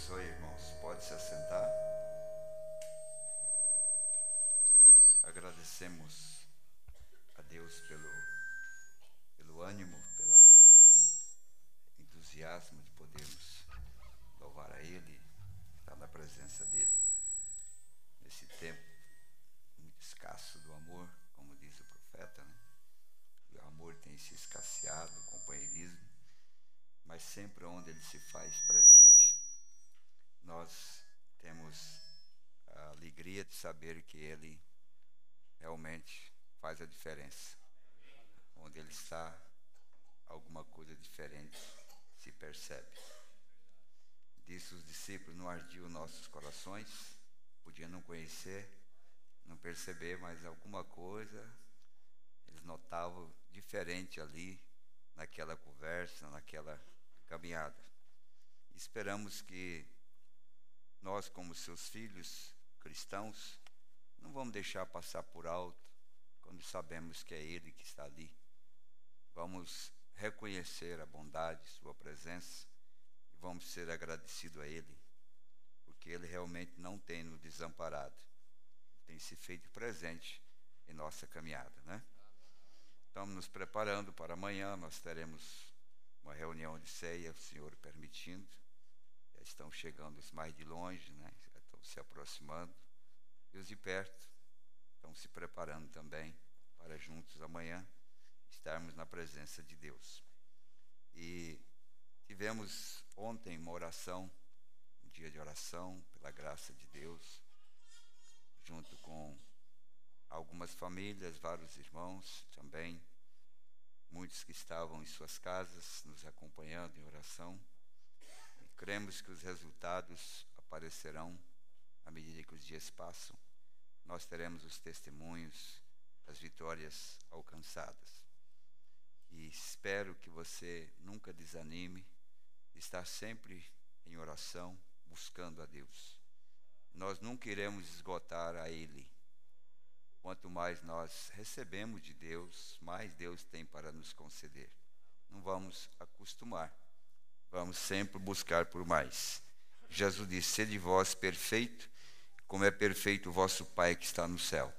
abençoe, irmãos. Pode se assentar. Agradecemos a Deus pelo ânimo, pelo entusiasmo de podermos louvar a Ele, estar na presença dEle. Nesse tempo muito escasso do amor, como diz o profeta, né? O amor tem se escasseado, o companheirismo, mas sempre onde ele se faz presente, nós temos a alegria de saber que ele realmente faz a diferença. Onde ele está, alguma coisa diferente se percebe. Disse os discípulos: não ardiam nossos corações, podiam não conhecer, não perceber, mas alguma coisa eles notavam diferente ali, naquela conversa, naquela caminhada. Esperamos que nós, como seus filhos cristãos, não vamos deixar passar por alto quando sabemos que é Ele que está ali. Vamos reconhecer a bondade, sua presença, e vamos ser agradecidos a Ele, porque Ele realmente não tem nos desamparado, tem se feito presente em nossa caminhada, né? Estamos nos preparando para amanhã. Nós teremos uma reunião de ceia, o Senhor permitindo. Já estão chegando os mais de longe, né? Já estão se aproximando. E os de perto estão se preparando também para juntos amanhã estarmos na presença de Deus. E tivemos ontem uma oração, um dia de oração, pela graça de Deus, junto com algumas famílias, vários irmãos também, muitos que estavam em suas casas nos acompanhando em oração. E cremos que os resultados aparecerão à medida que os dias passam. Nós teremos os testemunhos das vitórias alcançadas. E espero que você nunca desanime de estar sempre em oração, buscando a Deus. Nós nunca iremos esgotar a Ele. Quanto mais nós recebemos de Deus, mais Deus tem para nos conceder. Não vamos acostumar, vamos sempre buscar por mais. Jesus disse: sede vós perfeito, como é perfeito o vosso Pai que está no céu.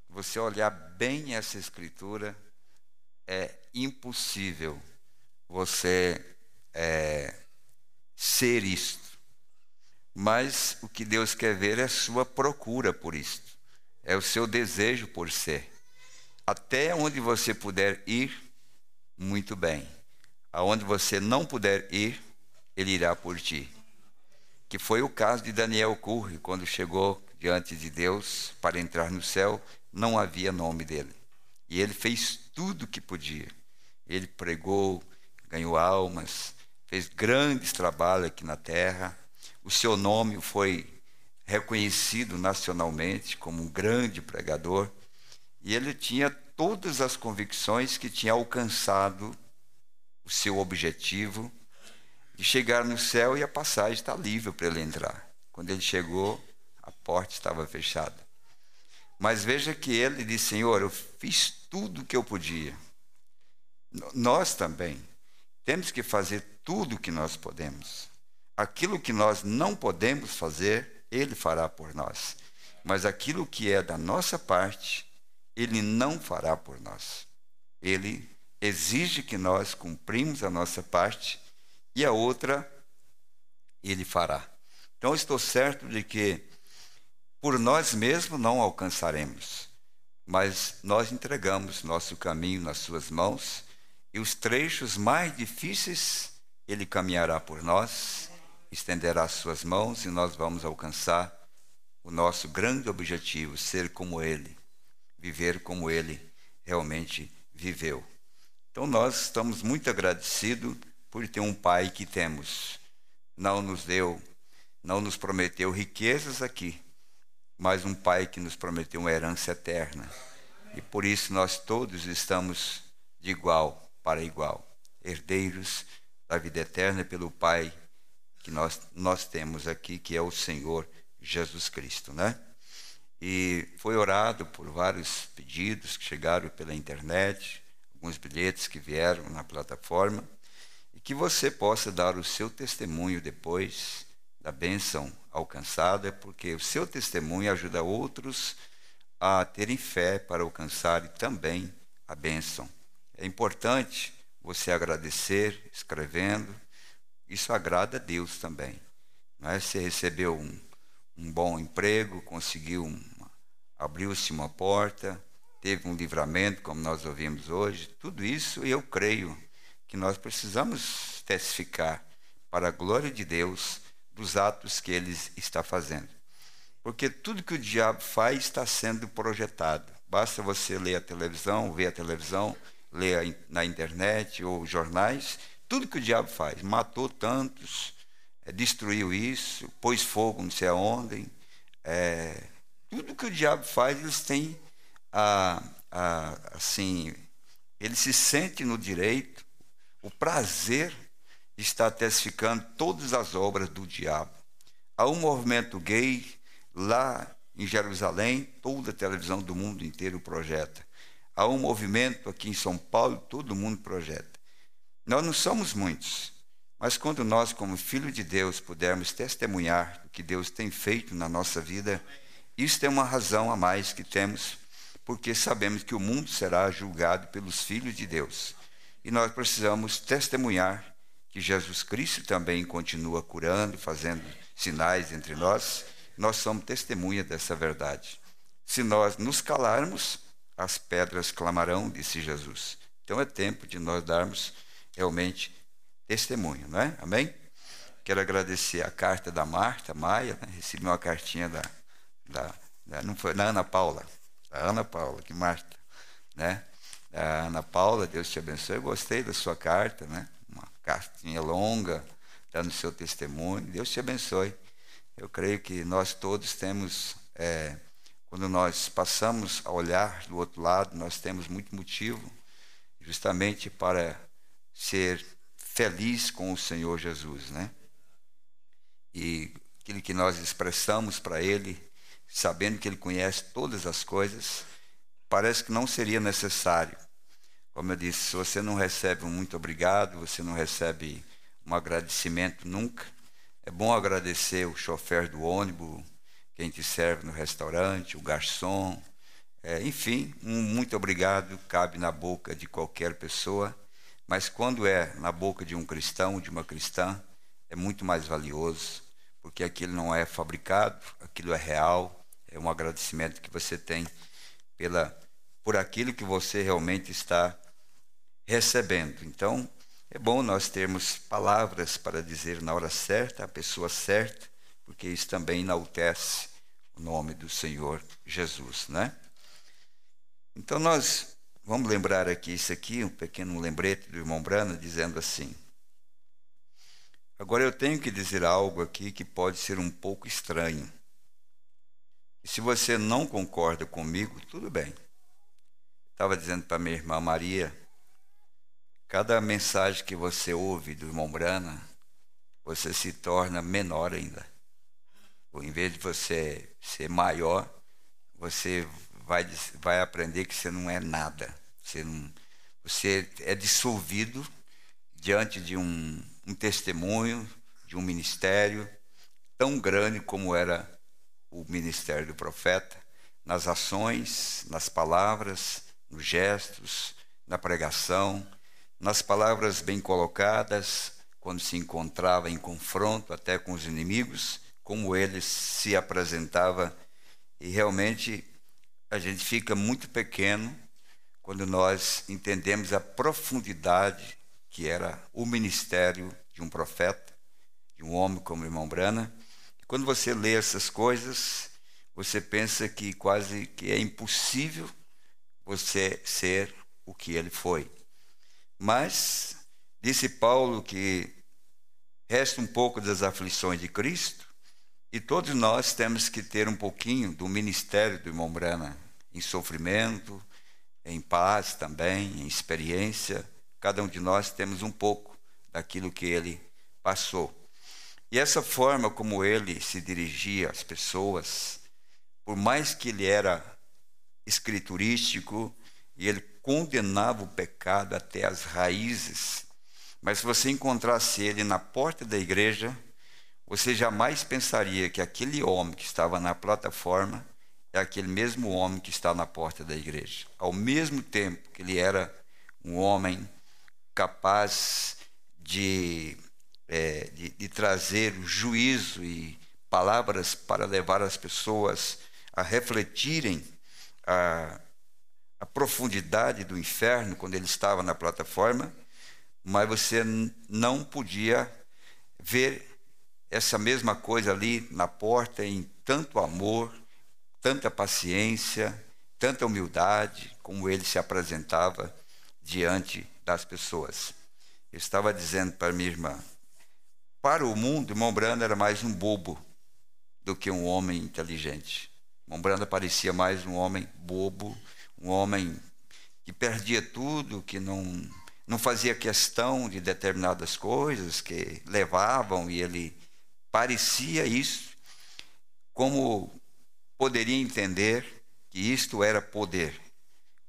Você olhar bem essa escritura, é impossível você ser isto. Mas o que Deus quer ver é a sua procura por isto. É o seu desejo por ser. Até onde você puder ir, muito bem. Aonde você não puder ir, Ele irá por ti. Que foi o caso de Daniel Curry, quando chegou diante de Deus para entrar no céu, não havia nome dele. E ele fez tudo o que podia. Ele pregou, ganhou almas, fez grandes trabalhos aqui na terra. O seu nome foi reconhecido nacionalmente como um grande pregador, e ele tinha todas as convicções que tinha alcançado o seu objetivo de chegar no céu, e a passagem está livre para ele entrar. Quando ele chegou, a porta estava fechada. Mas veja que ele disse: Senhor, eu fiz tudo o que eu podia. Nós também temos que fazer tudo o que nós podemos. Aquilo que nós não podemos fazer, Ele fará por nós. Mas aquilo que é da nossa parte, Ele não fará por nós. Ele exige que nós cumprimos a nossa parte, e a outra Ele fará. Então, estou certo de que por nós mesmos não alcançaremos, mas nós entregamos nosso caminho nas suas mãos, e os trechos mais difíceis Ele caminhará por nós, estenderá as suas mãos, e nós vamos alcançar o nosso grande objetivo: ser como Ele, viver como Ele realmente viveu. Então nós estamos muito agradecidos por ter um Pai que temos. Não nos prometeu riquezas aqui, mas um Pai que nos prometeu uma herança eterna. E por isso nós todos estamos de igual para igual, herdeiros da vida eterna pelo Pai que nós temos aqui, que é o Senhor Jesus Cristo, né? E foi orado por vários pedidos que chegaram pela internet, alguns bilhetes que vieram na plataforma, e que você possa dar o seu testemunho depois da bênção alcançada, porque o seu testemunho ajuda outros a terem fé para alcançarem também a bênção. É importante você agradecer escrevendo, isso agrada a Deus também. Não é? Você recebeu um bom emprego, abriu-se uma porta, teve um livramento, como nós ouvimos hoje. Tudo isso eu creio que nós precisamos testificar para a glória de Deus dos atos que Ele está fazendo. Porque tudo que o diabo faz está sendo projetado. Basta você ler a televisão, ver a televisão, ler na internet ou jornais, tudo que o diabo faz. Matou tantos, destruiu isso, pôs fogo não sei aonde. Tudo que o diabo faz, eles têm assim, ele se sente no direito, o prazer de estar testificando todas as obras do diabo. Há um movimento gay lá em Jerusalém, toda a televisão do mundo inteiro projeta. Há um movimento aqui em São Paulo, todo mundo projeta. Nós não somos muitos, mas quando nós, como filhos de Deus, pudermos testemunhar do que Deus tem feito na nossa vida, isso é uma razão a mais que temos, porque sabemos que o mundo será julgado pelos filhos de Deus. E nós precisamos testemunhar que Jesus Cristo também continua curando, fazendo sinais entre nós. Nós somos testemunha dessa verdade. Se nós nos calarmos, as pedras clamarão, disse Jesus. Então é tempo de nós darmos realmente testemunho, não é? Amém? Quero agradecer a carta da Marta Maia, né? Recebi uma cartinha não foi da Ana Paula, que Marta, né? Da Ana Paula, Deus te abençoe. Eu gostei da sua carta, né? Uma cartinha longa, dando seu testemunho. Deus te abençoe. Eu creio que nós todos temos, quando nós passamos a olhar do outro lado, nós temos muito motivo justamente para ser feliz com o Senhor Jesus, né? E aquilo que nós expressamos para Ele, sabendo que Ele conhece todas as coisas, parece que não seria necessário. Como eu disse, se você não recebe um muito obrigado, você não recebe um agradecimento nunca, é bom agradecer o chofer do ônibus, quem te serve no restaurante, o garçom, enfim, um muito obrigado cabe na boca de qualquer pessoa, mas quando é na boca de um cristão, de uma cristã, é muito mais valioso, porque aquilo não é fabricado, aquilo é real, é um agradecimento que você tem por aquilo que você realmente está recebendo. Então, é bom nós termos palavras para dizer na hora certa, a pessoa certa, porque isso também enaltece o nome do Senhor Jesus, né? Então nós vamos lembrar aqui isso aqui, um pequeno lembrete do irmão Brana, dizendo assim: agora eu tenho que dizer algo aqui que pode ser um pouco estranho. E se você não concorda comigo, tudo bem. Estava dizendo para minha irmã Maria, cada mensagem que você ouve do irmão Brana, você se torna menor ainda. Em vez de você ser maior, você vai aprender que você não é nada. Você é dissolvido diante de um testemunho, de um ministério tão grande como era o ministério do profeta, nas ações, nas palavras, nos gestos, na pregação, nas palavras bem colocadas, quando se encontrava em confronto até com os inimigos, como ele se apresentava. E realmente a gente fica muito pequeno quando nós entendemos a profundidade que era o ministério de um profeta, de um homem como o irmão Brana. E quando você lê essas coisas, você pensa que quase que é impossível você ser o que ele foi. Mas disse Paulo que resta um pouco das aflições de Cristo, e todos nós temos que ter um pouquinho do ministério do irmão Brana, em sofrimento, em paz também, em experiência. Cada um de nós temos um pouco daquilo que ele passou. E essa forma como ele se dirigia às pessoas, por mais que ele era escriturístico, e ele condenava o pecado até as raízes, mas se você encontrasse ele na porta da igreja, você jamais pensaria que aquele homem que estava na plataforma é aquele mesmo homem que está na porta da igreja. Ao mesmo tempo que ele era um homem capaz de trazer juízo e palavras para levar as pessoas a refletirem a profundidade do inferno quando ele estava na plataforma, mas você não podia ver essa mesma coisa ali na porta, em tanto amor, tanta paciência, tanta humildade, como ele se apresentava diante das pessoas. Eu estava dizendo para minha irmã, para o mundo, irmão Brando era mais um bobo do que um homem inteligente. Irmão Brando parecia mais um homem bobo, um homem que perdia tudo, que não fazia questão de determinadas coisas que levavam, e ele parecia isso, como poderia entender que isto era poder.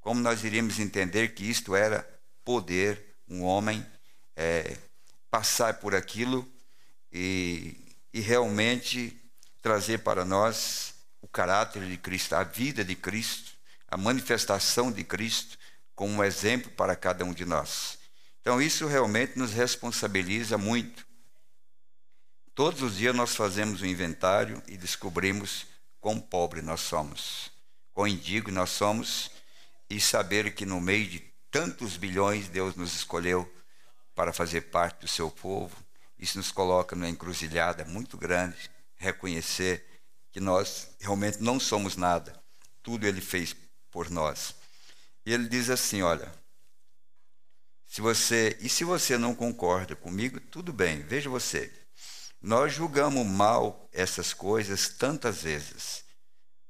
Como nós iríamos entender que isto era poder, um homem passar por aquilo e realmente trazer para nós o caráter de Cristo, a vida de Cristo, a manifestação de Cristo como um exemplo para cada um de nós. Então isso realmente nos responsabiliza muito. Todos os dias nós fazemos um inventário e descobrimos quão pobre nós somos, quão indigno nós somos, e saber que no meio de tantos bilhões Deus nos escolheu para fazer parte do seu povo. Isso nos coloca numa encruzilhada muito grande, reconhecer que nós realmente não somos nada, tudo ele fez por nós. E ele diz assim, olha, se você não concorda comigo, tudo bem, veja você, nós julgamos mal essas coisas tantas vezes.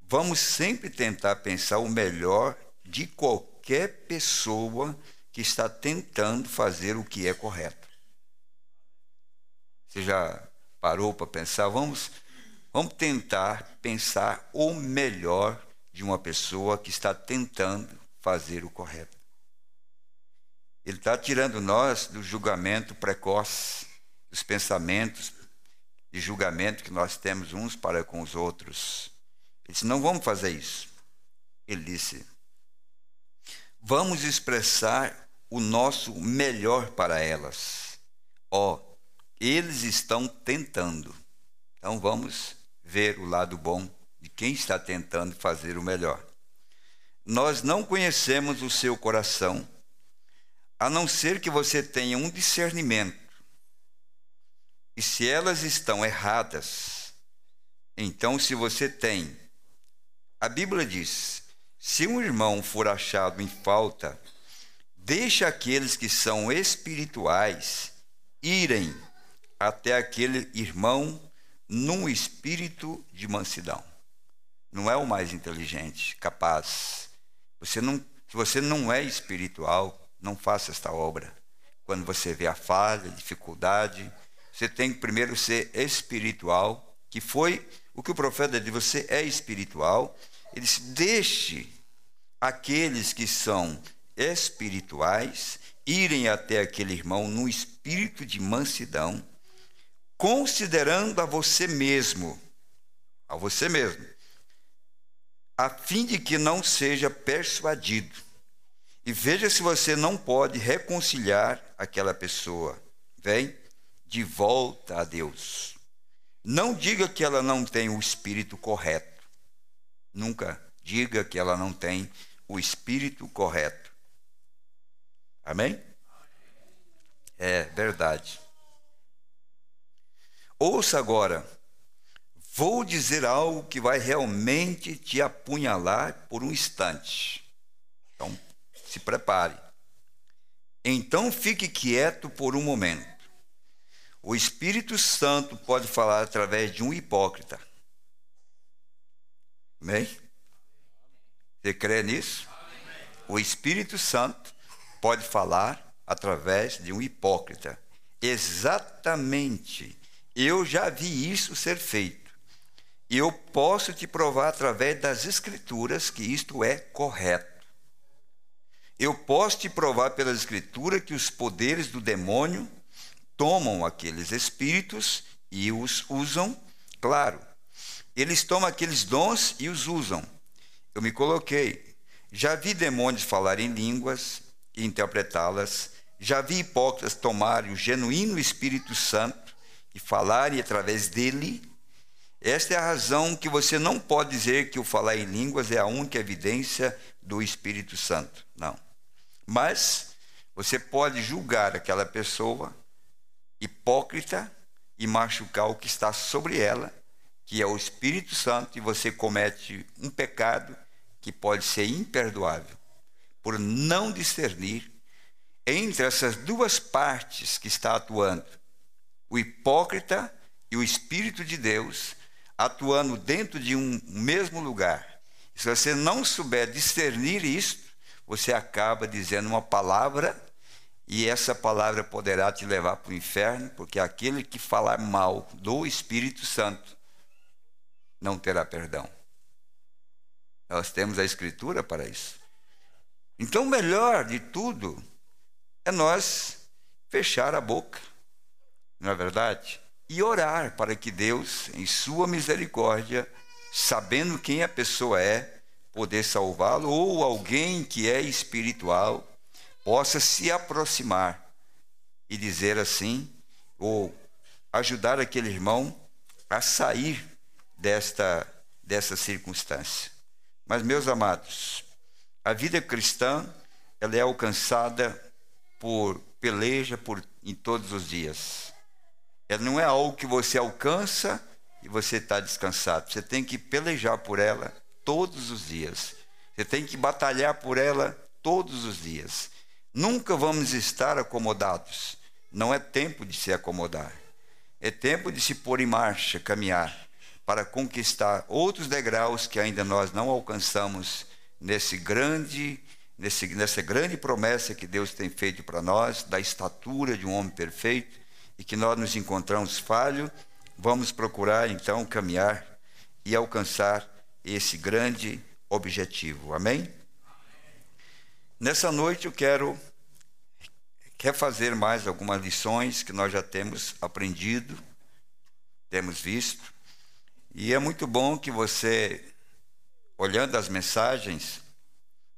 Vamos sempre tentar pensar o melhor de qualquer pessoa que está tentando fazer o que é correto. Você já parou para pensar? Vamos tentar pensar o melhor de uma pessoa que está tentando fazer o correto. Ele está tirando nós do julgamento precoce, dos pensamentos de julgamento que nós temos uns para com os outros. Ele disse, não vamos fazer isso. Ele disse, vamos expressar o nosso melhor para elas. Eles estão tentando. Então vamos ver o lado bom de quem está tentando fazer o melhor. Nós não conhecemos o seu coração, a não ser que você tenha um discernimento. E se elas estão erradas, então se você tem... A Bíblia diz, se um irmão for achado em falta, deixa aqueles que são espirituais irem até aquele irmão num espírito de mansidão. Não é o mais inteligente, capaz. Se você não é espiritual, não faça esta obra. Quando você vê a falha, a dificuldade, você tem que primeiro ser espiritual, que foi o que o profeta disse, você é espiritual. Ele disse, deixe aqueles que são espirituais irem até aquele irmão num espírito de mansidão, considerando a você mesmo, a fim de que não seja persuadido. E veja se você não pode reconciliar aquela pessoa. Vem de volta a Deus. Não diga que ela não tem o espírito correto. Nunca diga que ela não tem o espírito correto. Amém? É verdade. Ouça agora. Vou dizer algo que vai realmente te apunhalar por um instante. Então, se prepare. Então, fique quieto por um momento. O Espírito Santo pode falar através de um hipócrita. Amém? Você crê nisso? O Espírito Santo pode falar através de um hipócrita. Exatamente. Eu já vi isso ser feito. E eu posso te provar através das Escrituras que isto é correto. Eu posso te provar pelas Escrituras que os poderes do demônio tomam aqueles espíritos e os usam, claro. Eles tomam aqueles dons e os usam. Eu me coloquei. Já vi demônios falar em línguas e interpretá-las. Já vi hipócritas tomarem o genuíno Espírito Santo e falarem através dele. Esta é a razão que você não pode dizer que o falar em línguas é a única evidência do Espírito Santo. Não. Mas você pode julgar aquela pessoa hipócrita e machucar o que está sobre ela, que é o Espírito Santo, e você comete um pecado que pode ser imperdoável, por não discernir entre essas duas partes que está atuando, o hipócrita e o Espírito de Deus, atuando dentro de um mesmo lugar. E se você não souber discernir isto, você acaba dizendo uma palavra, e essa palavra poderá te levar para o inferno, porque aquele que falar mal do Espírito Santo não terá perdão. Nós temos a Escritura para isso. Então, o melhor de tudo é nós fechar a boca, não é verdade? E orar para que Deus, em sua misericórdia, sabendo quem a pessoa é, poder salvá-lo, ou alguém que é espiritual, possa se aproximar e dizer assim, ou ajudar aquele irmão a sair dessa circunstância. Mas, meus amados, a vida cristã, ela é alcançada por peleja em todos os dias. Ela não é algo que você alcança e você está descansado. Você tem que pelejar por ela todos os dias. Você tem que batalhar por ela todos os dias. Nunca vamos estar acomodados. Não é tempo de se acomodar. É tempo de se pôr em marcha, caminhar, para conquistar outros degraus que ainda nós não alcançamos nessa grande promessa que Deus tem feito para nós, da estatura de um homem perfeito, e que nós nos encontramos falho. Vamos procurar então caminhar e alcançar esse grande objetivo. Amém? Nessa noite eu quero refazer mais algumas lições que nós já temos aprendido, temos visto. E é muito bom que você, olhando as mensagens,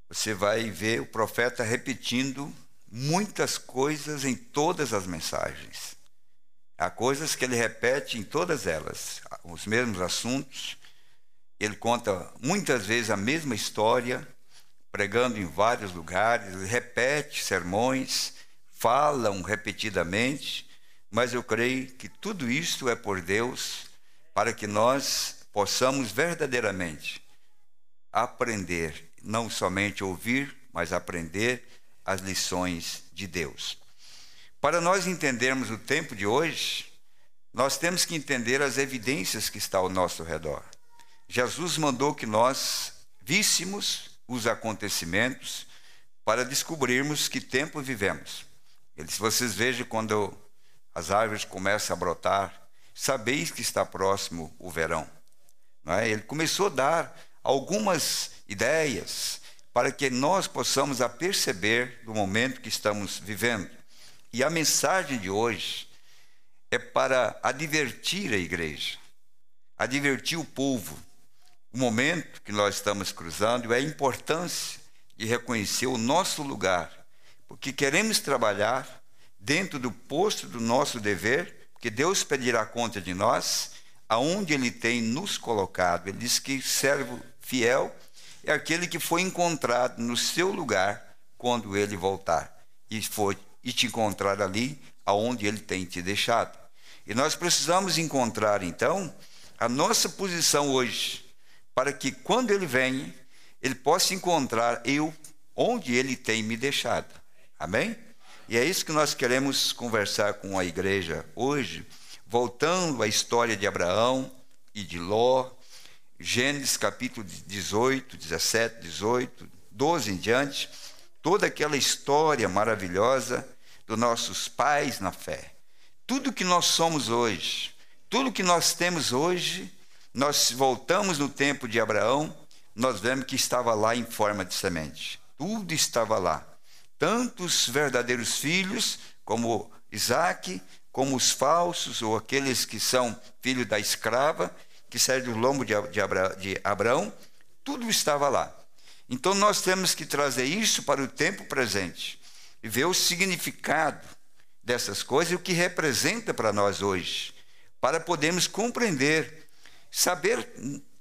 você vai ver o profeta repetindo muitas coisas em todas as mensagens. Há coisas que ele repete em todas elas, os mesmos assuntos. Ele conta muitas vezes a mesma história, pregando em vários lugares, ele repete sermões, falam repetidamente, mas eu creio que tudo isto é por Deus, para que nós possamos verdadeiramente aprender, não somente ouvir, mas aprender as lições de Deus. Para nós entendermos o tempo de hoje, nós temos que entender as evidências que estão ao nosso redor. Jesus mandou que nós víssemos os acontecimentos para descobrirmos que tempo vivemos. Se vocês vejam quando as árvores começam a brotar, sabeis que está próximo o verão. Não é? Ele começou a dar algumas ideias para que nós possamos perceber do momento que estamos vivendo. E a mensagem de hoje é para advertir a igreja, advertir o povo, o momento que nós estamos cruzando e a importância de reconhecer o nosso lugar, porque queremos trabalhar dentro do posto do nosso dever, porque Deus pedirá conta de nós, aonde Ele tem nos colocado. Ele diz que servo fiel é aquele que foi encontrado no seu lugar quando Ele voltar, e te encontrar ali aonde Ele tem te deixado. E nós precisamos encontrar, então, a nossa posição hoje, para que quando Ele venha, Ele possa encontrar eu onde Ele tem me deixado. Amém? E é isso que nós queremos conversar com a igreja hoje, voltando à história de Abraão e de Ló, Gênesis capítulo 18, 17, 18, 12 em diante, toda aquela história maravilhosa dos nossos pais na fé. Tudo que nós somos hoje, tudo que nós temos hoje, nós voltamos no tempo de Abraão, nós vemos que estava lá em forma de semente. Tudo estava lá. Tanto os verdadeiros filhos, como Isaac, como os falsos ou aqueles que são filhos da escrava, que saíram do lombo de Abraão, tudo estava lá. Então nós temos que trazer isso para o tempo presente e ver o significado dessas coisas e o que representa para nós hoje, para podermos compreender, saber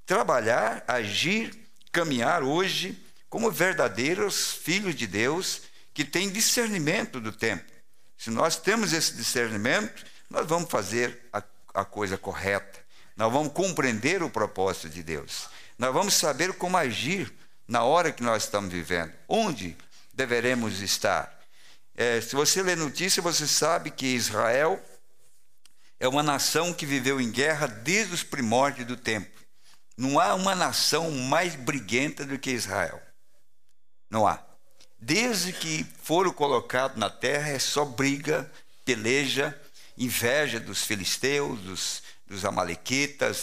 trabalhar, agir, caminhar hoje como verdadeiros filhos de Deus que têm discernimento do tempo. Se nós temos esse discernimento, nós vamos fazer a coisa correta, nós vamos compreender o propósito de Deus, nós vamos saber como agir na hora que nós estamos vivendo, onde deveremos estar. Se você lê notícia, você sabe que Israel é uma nação que viveu em guerra desde os primórdios do tempo. Não há uma nação mais briguenta do que Israel. Não há. Desde que foram colocados na terra, é só briga, peleja, inveja dos filisteus, dos amalequitas,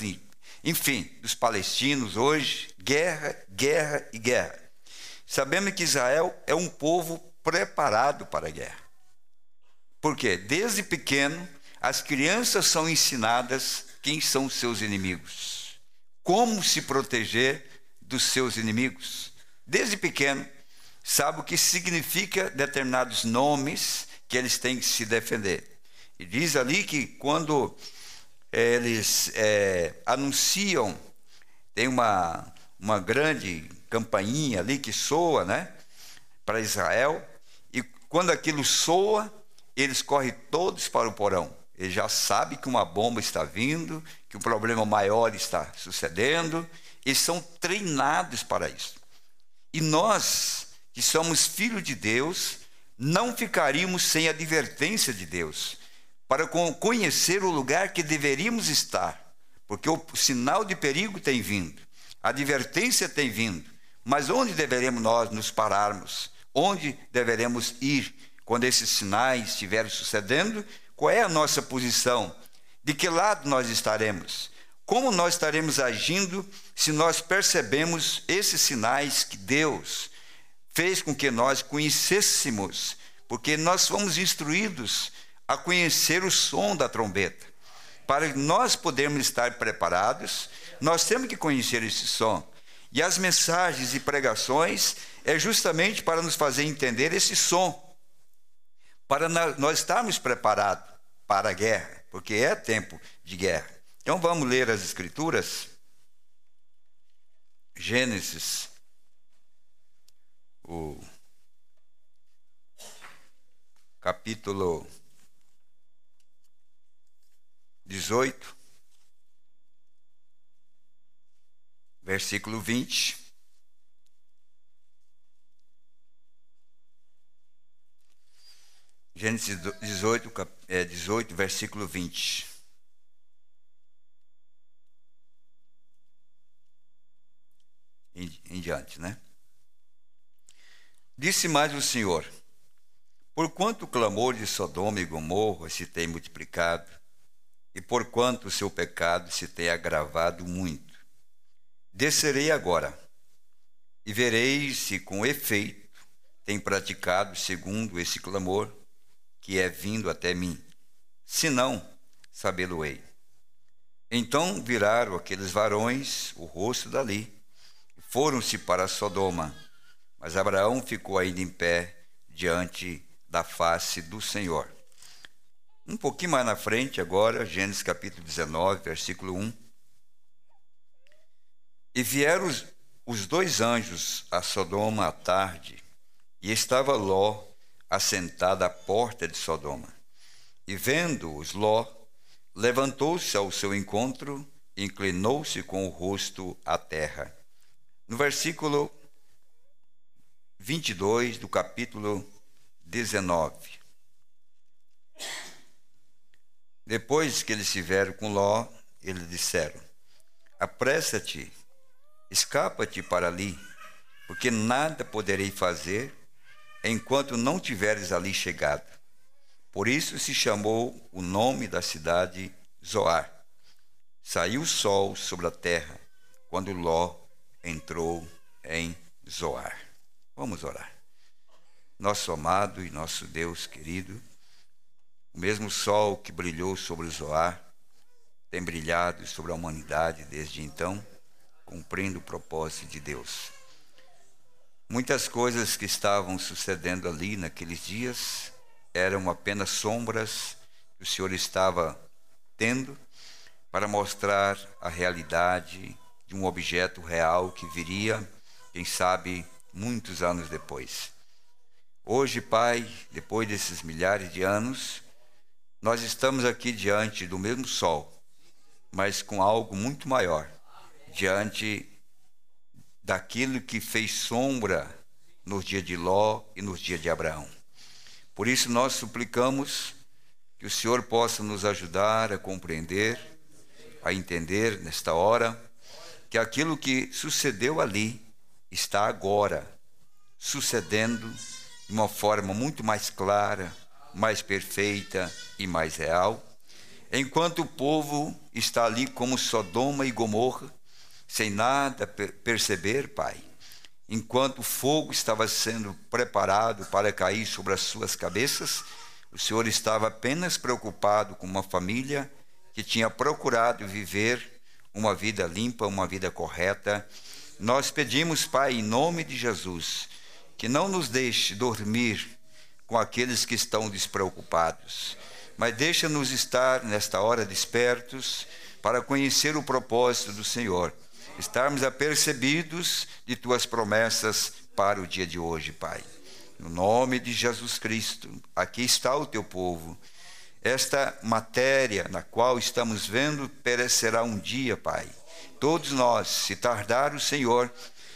enfim, dos palestinos hoje, guerra, guerra e guerra. Sabemos que Israel é um povo preparado para a guerra. Por quê? Desde pequeno, as crianças são ensinadas quem são os seus inimigos, como se proteger dos seus inimigos. Desde pequeno, sabe o que significa determinados nomes que eles têm que se defender. E diz ali que quando eles anunciam, tem uma grande campainha ali que soa, né, para Israel, e quando aquilo soa, eles correm todos para o porão. Eles já sabem que uma bomba está vindo, que um problema maior está sucedendo, eles são treinados para isso. E nós, que somos filhos de Deus, não ficaríamos sem a advertência de Deus, para conhecer o lugar que deveríamos estar, porque o sinal de perigo tem vindo, a advertência tem vindo, mas onde deveremos nós nos pararmos? Onde deveremos ir quando esses sinais estiverem sucedendo? Qual é a nossa posição? De que lado nós estaremos? Como nós estaremos agindo se nós percebemos esses sinais que Deus fez com que nós conhecêssemos? Porque nós fomos instruídos a conhecer o som da trombeta. Para nós podermos estar preparados, nós temos que conhecer esse som. E as mensagens e pregações é justamente para nos fazer entender esse som, para nós estarmos preparados para a guerra, porque é tempo de guerra. Então vamos ler as Escrituras. Gênesis, o capítulo 18, versículo 20. Gênesis 18, versículo 20. Em diante, né? Disse mais o Senhor: porquanto o clamor de Sodoma e Gomorra se tem multiplicado, e porquanto o seu pecado se tem agravado muito, descerei agora, e verei se com efeito tem praticado segundo esse clamor que é vindo até mim. Se não, sabê-lo-ei. Então viraram aqueles varões o rosto dali, e foram-se para Sodoma. Mas Abraão ficou ainda em pé diante da face do Senhor. Um pouquinho mais na frente agora, Gênesis capítulo 19, versículo 1. E vieram os dois anjos a Sodoma à tarde, e estava Ló assentado à porta de Sodoma. E vendo-os, Ló levantou-se ao seu encontro e inclinou-se com o rosto à terra. No versículo 22 do capítulo 19. Depois que eles estiveram com Ló, eles disseram: apressa-te, escapa-te para ali, porque nada poderei fazer enquanto não tiveres ali chegado. Por isso se chamou o nome da cidade Zoar. Saiu o sol sobre a terra quando Ló entrou em Zoar. Vamos orar. Nosso amado e nosso Deus querido, O mesmo sol que brilhou sobre Zoar tem brilhado sobre a humanidade desde então, cumprindo o propósito de Deus. Muitas coisas que estavam sucedendo ali naqueles dias eram apenas sombras que o Senhor estava tendo para mostrar a realidade de um objeto real que viria, quem sabe, muitos anos depois. Hoje, Pai, depois desses milhares de anos, nós estamos aqui diante do mesmo sol, mas com algo muito maior, diante daquilo que fez sombra nos dias de Ló e nos dias de Abraão. Por isso nós suplicamos que o Senhor possa nos ajudar a compreender, a entender nesta hora, que aquilo que sucedeu ali está agora sucedendo de uma forma muito mais clara, mais perfeita e mais real, enquanto o povo está ali como Sodoma e Gomorra, sem nada perceber, Pai. Enquanto o fogo estava sendo preparado para cair sobre as suas cabeças, o Senhor estava apenas preocupado com uma família que tinha procurado viver uma vida limpa, uma vida correta. Nós pedimos, Pai, em nome de Jesus, que não nos deixe dormir com aqueles que estão despreocupados, mas deixa-nos estar nesta hora despertos para conhecer o propósito do Senhor, estarmos apercebidos de Tuas promessas para o dia de hoje, Pai. No nome de Jesus Cristo, aqui está o Teu povo. Esta matéria na qual estamos vendo perecerá um dia, Pai. Todos nós, se tardar o Senhor,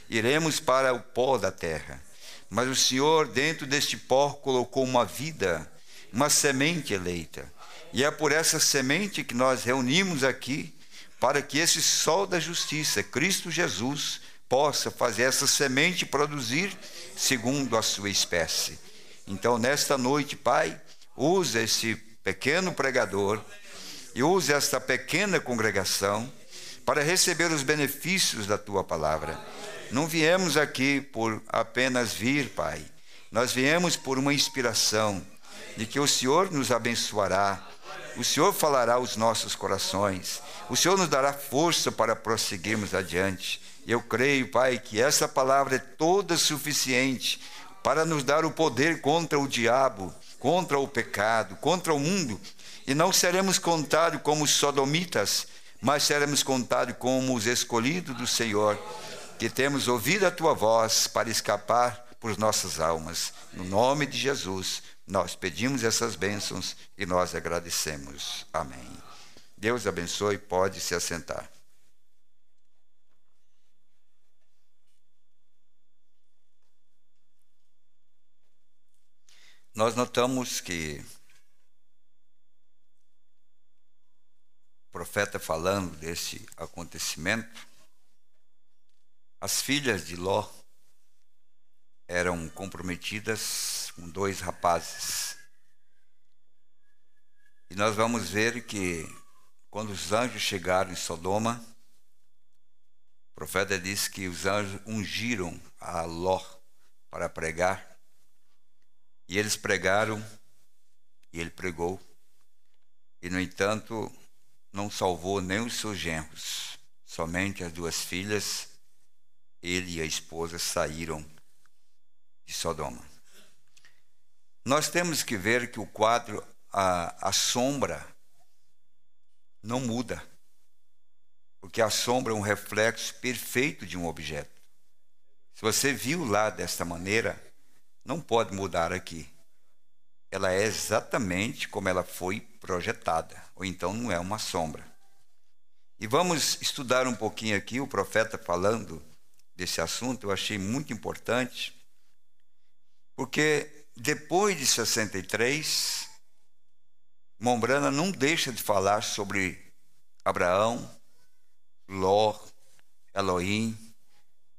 iremos para o pó da terra. Mas o Senhor, dentro deste pó, colocou uma vida, uma semente eleita. E é por essa semente que nós reunimos aqui, para que esse sol da justiça, Cristo Jesus, possa fazer essa semente produzir segundo a sua espécie. Então, nesta noite, Pai, usa esse pequeno pregador e use esta pequena congregação para receber os benefícios da Tua palavra. Não viemos aqui por apenas vir, Pai. Nós viemos por uma inspiração de que o Senhor nos abençoará, o Senhor falará aos nossos corações, o Senhor nos dará força para prosseguirmos adiante. Eu creio, Pai, que essa palavra é toda suficiente para nos dar o poder contra o diabo, contra o pecado, contra o mundo. E não seremos contados como os sodomitas, mas seremos contados como os escolhidos do Senhor, que temos ouvido a Tua voz para escapar por nossas almas. No nome de Jesus, nós pedimos essas bênçãos e nós agradecemos. Amém. Deus abençoe, pode se assentar. Nós notamos que o profeta falando desse acontecimento, as filhas de Ló eram comprometidas com 2 rapazes. E nós vamos ver que quando os anjos chegaram em Sodoma, o profeta diz que os anjos ungiram a Ló para pregar. E eles pregaram, e ele pregou. E, no entanto, não salvou nem os seus genros. Somente as 2 filhas, ele e a esposa, saíram de Sodoma. Nós temos que ver que o quadro, a sombra, não muda. Porque a sombra é um reflexo perfeito de um objeto. Se você viu lá desta maneira, não pode mudar aqui. Ela é exatamente como ela foi projetada, ou então não é uma sombra. E vamos estudar um pouquinho aqui o profeta falando desse assunto. Eu achei muito importante, porque depois de 63, Mombrana não deixa de falar sobre Abraão, Ló, Elohim.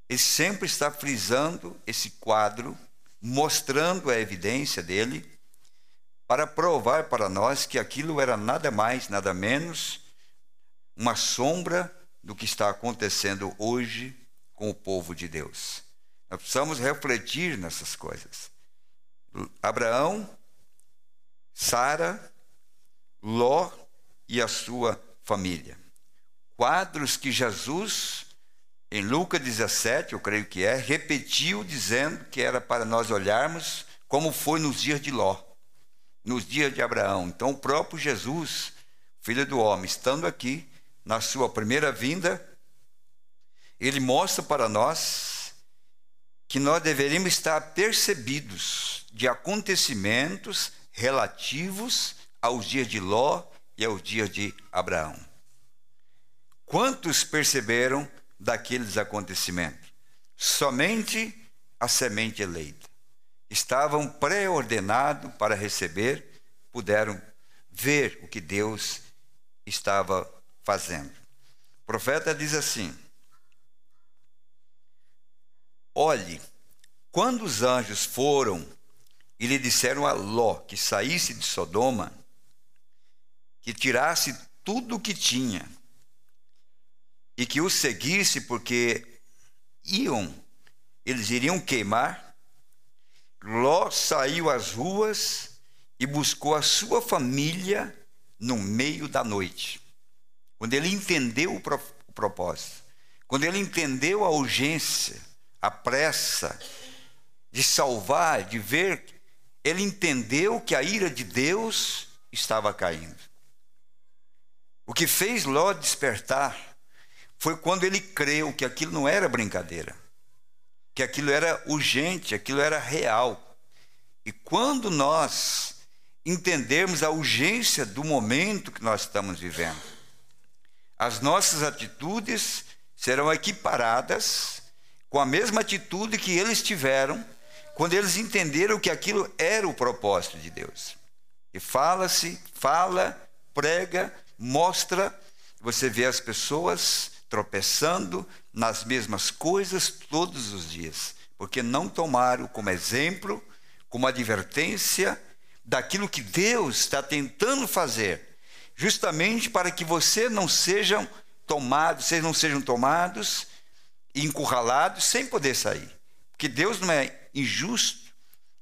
Ele sempre está frisando esse quadro, mostrando a evidência dele, para provar para nós que aquilo era nada mais, nada menos, uma sombra do que está acontecendo hoje com o povo de Deus. Nós precisamos refletir nessas coisas. Abraão, Sara Ló e a sua família. Quadros que Jesus, em Lucas 17, eu creio que repetiu dizendo que era para nós olharmos como foi nos dias de Ló, nos dias de Abraão. Então o próprio Jesus, Filho do Homem, estando aqui na sua primeira vinda, ele mostra para nós que nós deveríamos estar apercebidos de acontecimentos relativos aos dias de Ló e aos dias de Abraão. Quantos perceberam daqueles acontecimentos? Somente a semente eleita. Estavam pré-ordenados para receber, puderam ver o que Deus estava fazendo. O profeta diz assim: olhe, quando os anjos foram e lhe disseram a Ló que saísse de Sodoma, que tirasse tudo o que tinha e que o seguisse, porque eles iriam queimar, Ló saiu às ruas e buscou a sua família no meio da noite. Quando ele entendeu o propósito, quando ele entendeu a urgência, a pressa de salvar, de ver, ele entendeu que a ira de Deus estava caindo. O que fez Ló despertar foi quando ele creu que aquilo não era brincadeira, que aquilo era urgente, aquilo era real. E quando nós entendermos a urgência do momento que nós estamos vivendo, as nossas atitudes serão equiparadas com a mesma atitude que eles tiveram quando eles entenderam que aquilo era o propósito de Deus. E fala, prega, mostra, você vê as pessoas tropeçando nas mesmas coisas todos os dias, porque não tomaram como exemplo, como advertência daquilo que Deus está tentando fazer, justamente para que vocês não sejam tomados e encurralados sem poder sair. Porque Deus não é injusto,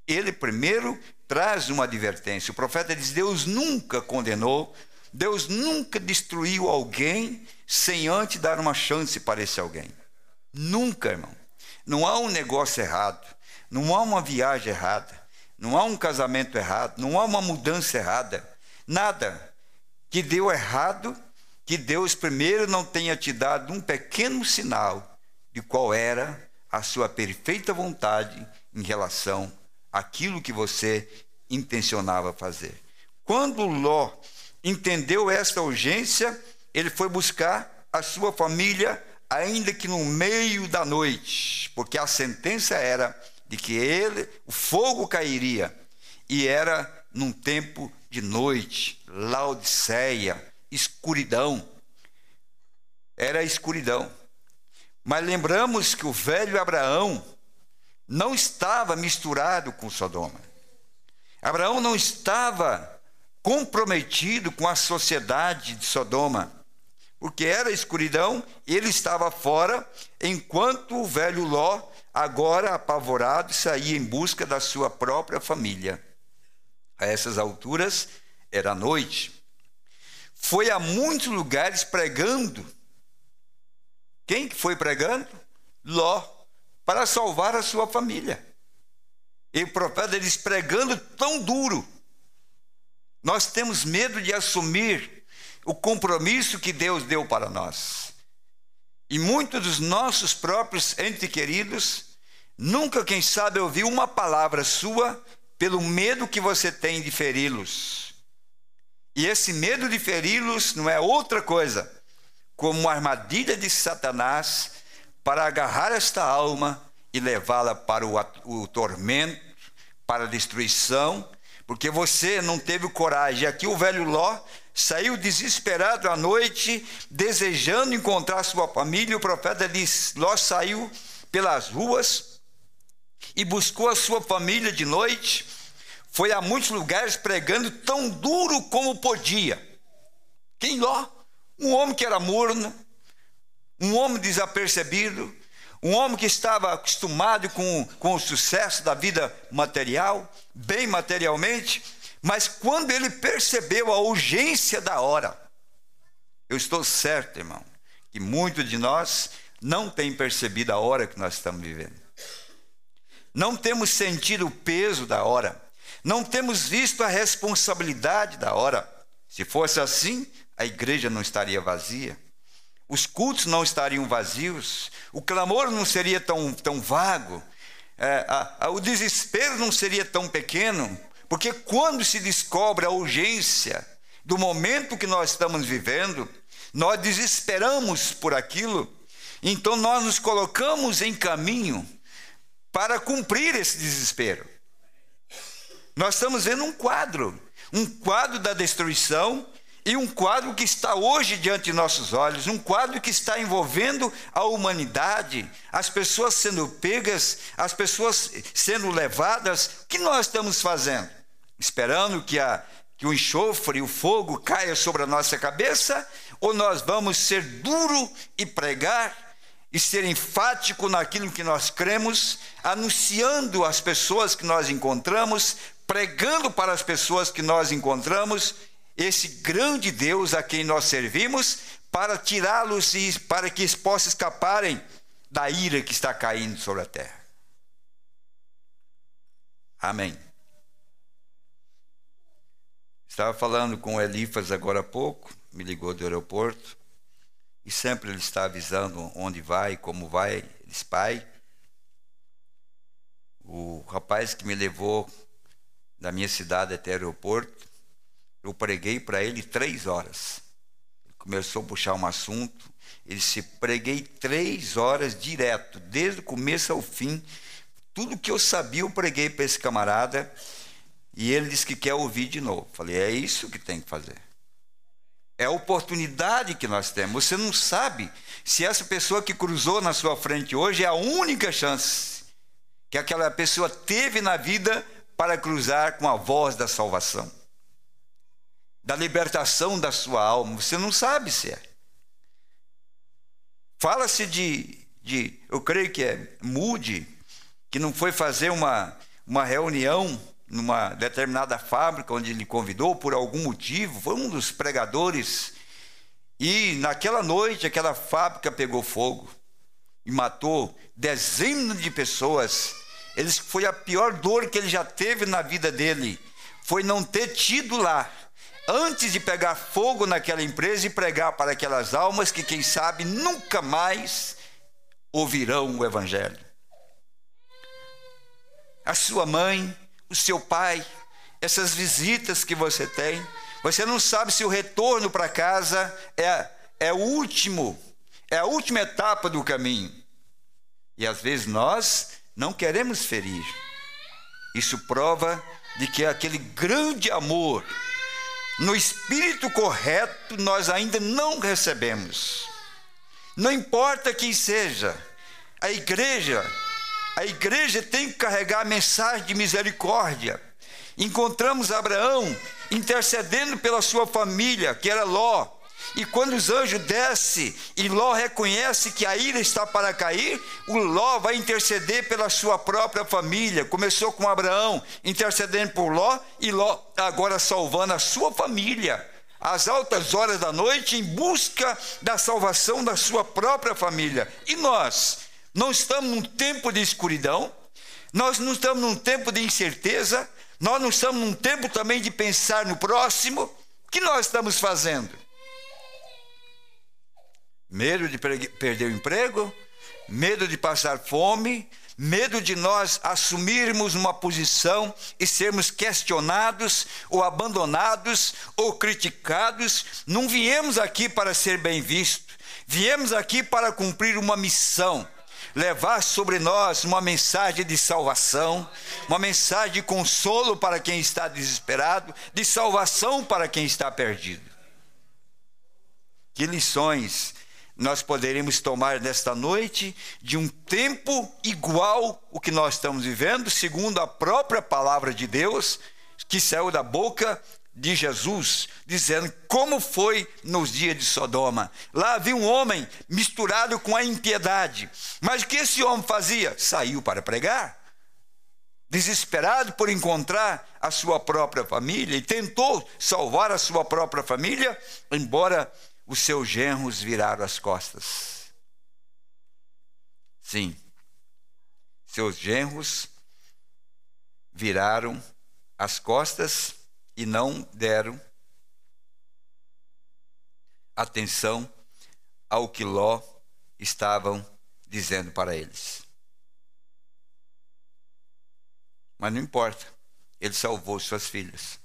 ele primeiro traz uma advertência. O profeta diz: Deus nunca condenou, Deus nunca destruiu alguém sem antes dar uma chance para esse alguém. Nunca, irmão. Não há um negócio errado, não há uma viagem errada, não há um casamento errado, não há uma mudança errada, nada que deu errado, que Deus primeiro não tenha te dado um pequeno sinal de qual era a sua perfeita vontade em relação àquilo que você intencionava fazer. Quando Ló entendeu essa urgência, ele foi buscar a sua família, ainda que no meio da noite, porque a sentença era de que o fogo cairia, e era num tempo de noite, Laodiceia, escuridão. Era escuridão. Mas lembramos que o velho Abraão não estava misturado com Sodoma. Abraão não estava comprometido com a sociedade de Sodoma, porque era escuridão, ele estava fora, enquanto o velho Ló, agora apavorado, saía em busca da sua própria família. A essas alturas, era noite. Foi a muitos lugares pregando. Quem que foi pregando? Ló, para salvar a sua família. E o profeta diz, pregando tão duro. Nós temos medo de assumir o compromisso que Deus deu para nós. E muitos dos nossos próprios entes queridos, nunca, quem sabe, ouviu uma palavra sua pelo medo que você tem de feri-los. E esse medo de feri-los não é outra coisa como uma armadilha de Satanás para agarrar esta alma e levá-la para o tormento, para a destruição, porque você não teve coragem. Aqui o velho Ló saiu desesperado à noite, desejando encontrar sua família. O profeta diz, Ló saiu pelas ruas e buscou a sua família de noite, foi a muitos lugares pregando tão duro como podia. Quem? Ló? Um homem que era morno, um homem desapercebido, um homem que estava acostumado com o sucesso da vida material, bem materialmente, Mas quando ele percebeu a urgência da hora, eu estou certo, irmão, que muitos de nós não têm percebido a hora que nós estamos vivendo. Não temos sentido o peso da hora. Não temos visto a responsabilidade da hora. Se fosse assim, a igreja não estaria vazia. Os cultos não estariam vazios. O clamor não seria tão vago. O desespero não seria tão pequeno. Porque quando se descobre a urgência do momento que nós estamos vivendo, nós desesperamos por aquilo. Então nós nos colocamos em caminho para cumprir esse desespero. Nós estamos vendo um quadro da destruição e um quadro que está hoje diante de nossos olhos, um quadro que está envolvendo a humanidade, as pessoas sendo pegas, as pessoas sendo levadas. O que nós estamos fazendo? Esperando que o enxofre, o fogo caia sobre a nossa cabeça? Ou nós vamos ser duro e pregar e ser enfático naquilo que nós cremos, anunciando às pessoas que nós encontramos, pregando para as pessoas que nós encontramos, esse grande Deus a quem nós servimos, para tirá-los e para que eles possam escaparem da ira que está caindo sobre a terra. Amém. Estava falando com o Elifas agora há pouco, me ligou do aeroporto, e sempre ele está avisando onde vai, como vai. Ele diz: pai, o rapaz que me levou da minha cidade até o aeroporto, eu preguei para ele 3 horas. Ele começou a puxar um assunto, ele disse: preguei 3 horas direto, desde o começo ao fim. Tudo que eu sabia eu preguei para esse camarada, e ele disse que quer ouvir de novo. Falei: é isso que tem que fazer. É a oportunidade que nós temos. Você não sabe se essa pessoa que cruzou na sua frente hoje é a única chance que aquela pessoa teve na vida para cruzar com a voz da salvação, da libertação da sua alma. Você não sabe se é. Fala-se eu creio que é Moody, que não foi fazer uma reunião numa determinada fábrica onde ele convidou por algum motivo, foi um dos pregadores, e naquela noite aquela fábrica pegou fogo e matou dezenas de pessoas. Ele disse que foi a pior dor que ele já teve na vida dele, foi não ter tido lá, antes de pegar fogo naquela empresa, e pregar para aquelas almas que, quem sabe, nunca mais ouvirão o evangelho. A sua mãe, o seu pai, essas visitas que você tem, você não sabe se o retorno para casa é a última etapa do caminho. E às vezes nós não queremos ferir. Isso prova de que aquele grande amor, no espírito correto, nós ainda não recebemos. Não importa quem seja, a igreja tem que carregar a mensagem de misericórdia. Encontramos Abraão intercedendo pela sua família, que era Ló. E quando os anjos descem e Ló reconhece que a ira está para cair, o Ló vai interceder pela sua própria família. Começou com Abraão intercedendo por Ló, e Ló agora salvando a sua família, às altas horas da noite, em busca da salvação da sua própria família. E nós não estamos num tempo de escuridão, nós não estamos num tempo de incerteza, nós não estamos num tempo também de pensar no próximo. O que nós estamos fazendo? Medo de perder o emprego, medo de passar fome, medo de nós assumirmos uma posição e sermos questionados, ou abandonados, ou criticados. Não viemos aqui para ser bem vistos, viemos aqui para cumprir uma missão, levar sobre nós uma mensagem de salvação, uma mensagem de consolo para quem está desesperado, de salvação para quem está perdido. Que lições nós poderemos tomar nesta noite de um tempo igual o que nós estamos vivendo, segundo a própria palavra de Deus, que saiu da boca de Jesus, dizendo como foi nos dias de Sodoma. Lá havia um homem misturado com a impiedade, mas o que esse homem fazia? Saiu para pregar. desesperado por encontrar a sua própria família, e tentou salvar a sua própria família, embora os seus genros viraram as costas. Sim, seus genros viraram as costas e não deram atenção ao que Ló estavam dizendo para eles. Mas não importa, ele salvou suas filhas.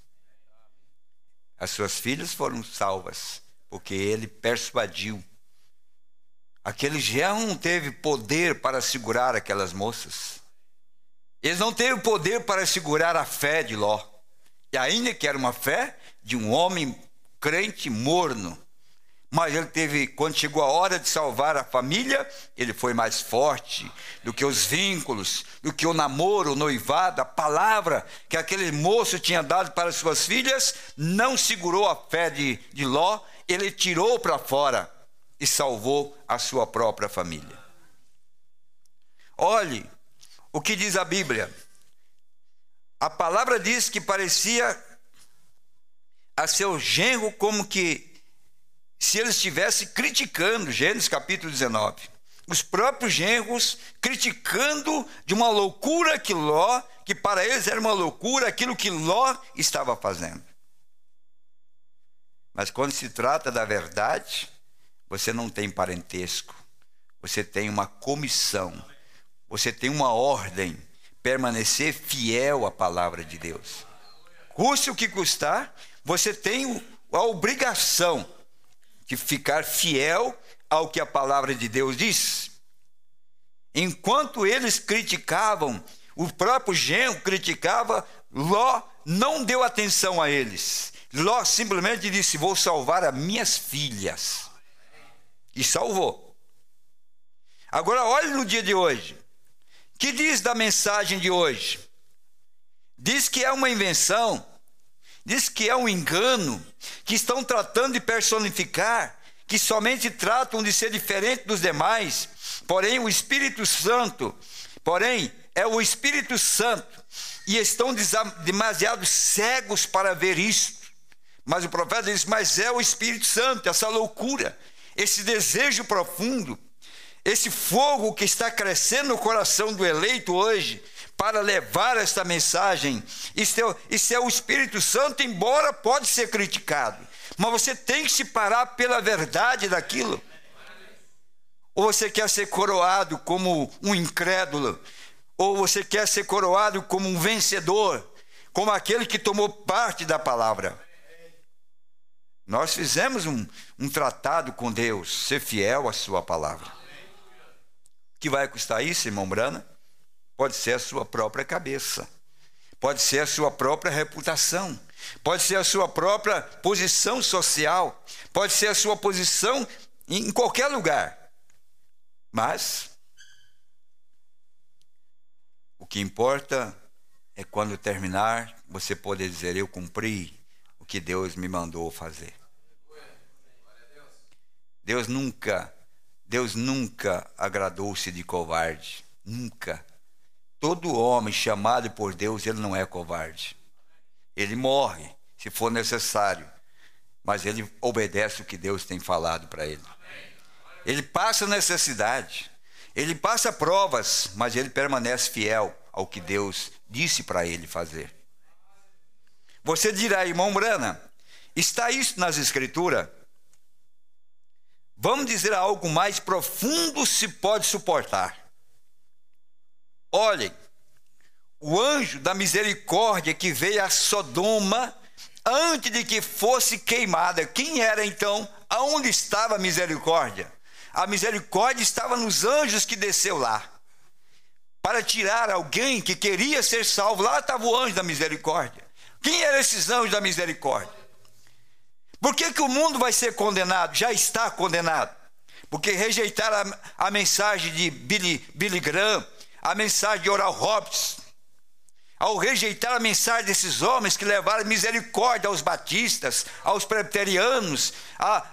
As suas filhas foram salvas, porque ele persuadiu. Aquele genro não teve poder para segurar aquelas moças. Eles não teve poder para segurar a fé de Ló. E ainda que era uma fé de um homem crente morno. Mas ele teve, quando chegou a hora de salvar a família, ele foi mais forte do que os vínculos, do que o namoro, o noivado, a palavra que aquele moço tinha dado para suas filhas, não segurou a fé de Ló, ele tirou para fora e salvou a sua própria família. Olhe o que diz a Bíblia. A palavra diz que parecia a seu genro como que se ele estivesse criticando, Gênesis capítulo 19, os próprios genros criticando de uma loucura que para eles era uma loucura, aquilo que Ló estava fazendo. Mas quando se trata da verdade, você não tem parentesco, você tem uma comissão, você tem uma ordem, permanecer fiel à palavra de Deus. Custe o que custar, você tem a obrigação de ficar fiel ao que a palavra de Deus diz. Enquanto eles criticavam, o próprio genro criticava, Ló não deu atenção a eles. Ló simplesmente disse: vou salvar as minhas filhas. E salvou. Agora olhe no dia de hoje. O que diz da mensagem de hoje? Diz que é uma invenção, diz que é um engano, que estão tratando de personificar, que somente tratam de ser diferente dos demais, porém o Espírito Santo, é o Espírito Santo, e estão demasiado cegos para ver isso. Mas o profeta diz: mas é o Espírito Santo, essa loucura, esse desejo profundo, esse fogo que está crescendo no coração do eleito hoje, para levar esta mensagem. Isso é o Espírito Santo, embora pode ser criticado, mas você tem que se parar pela verdade daquilo. Ou você quer ser coroado como um incrédulo, ou você quer ser coroado como um vencedor, como aquele que tomou parte da palavra. Nós fizemos um tratado com Deus, ser fiel à sua palavra. O que vai custar isso, irmão Brana? Pode ser a sua própria cabeça, pode ser a sua própria reputação, pode ser a sua própria posição social, pode ser a sua posição em qualquer lugar. Mas o que importa é quando terminar, você poder dizer: eu cumpri o que Deus me mandou fazer. Deus nunca agradou-se de covarde, nunca. Todo homem chamado por Deus, ele não é covarde. Ele morre, se for necessário, mas ele obedece o que Deus tem falado para ele. Ele passa necessidade, ele passa provas, mas ele permanece fiel ao que Deus disse para ele fazer. Você dirá: irmão Brana, está isso nas Escrituras? Vamos dizer algo mais profundo se pode suportar. Olhem, o anjo da misericórdia que veio a Sodoma antes de que fosse queimada. Quem era então? Aonde estava a misericórdia? A misericórdia estava nos anjos que desceu lá para tirar alguém que queria ser salvo. Lá estava o anjo da misericórdia. Quem eram esses anjos da misericórdia? Por que o mundo vai ser condenado? Já está condenado. Porque rejeitaram a mensagem de Billy Graham, a mensagem de Oral Roberts. Ao rejeitar a mensagem desses homens que levaram misericórdia aos batistas, aos presbiterianos,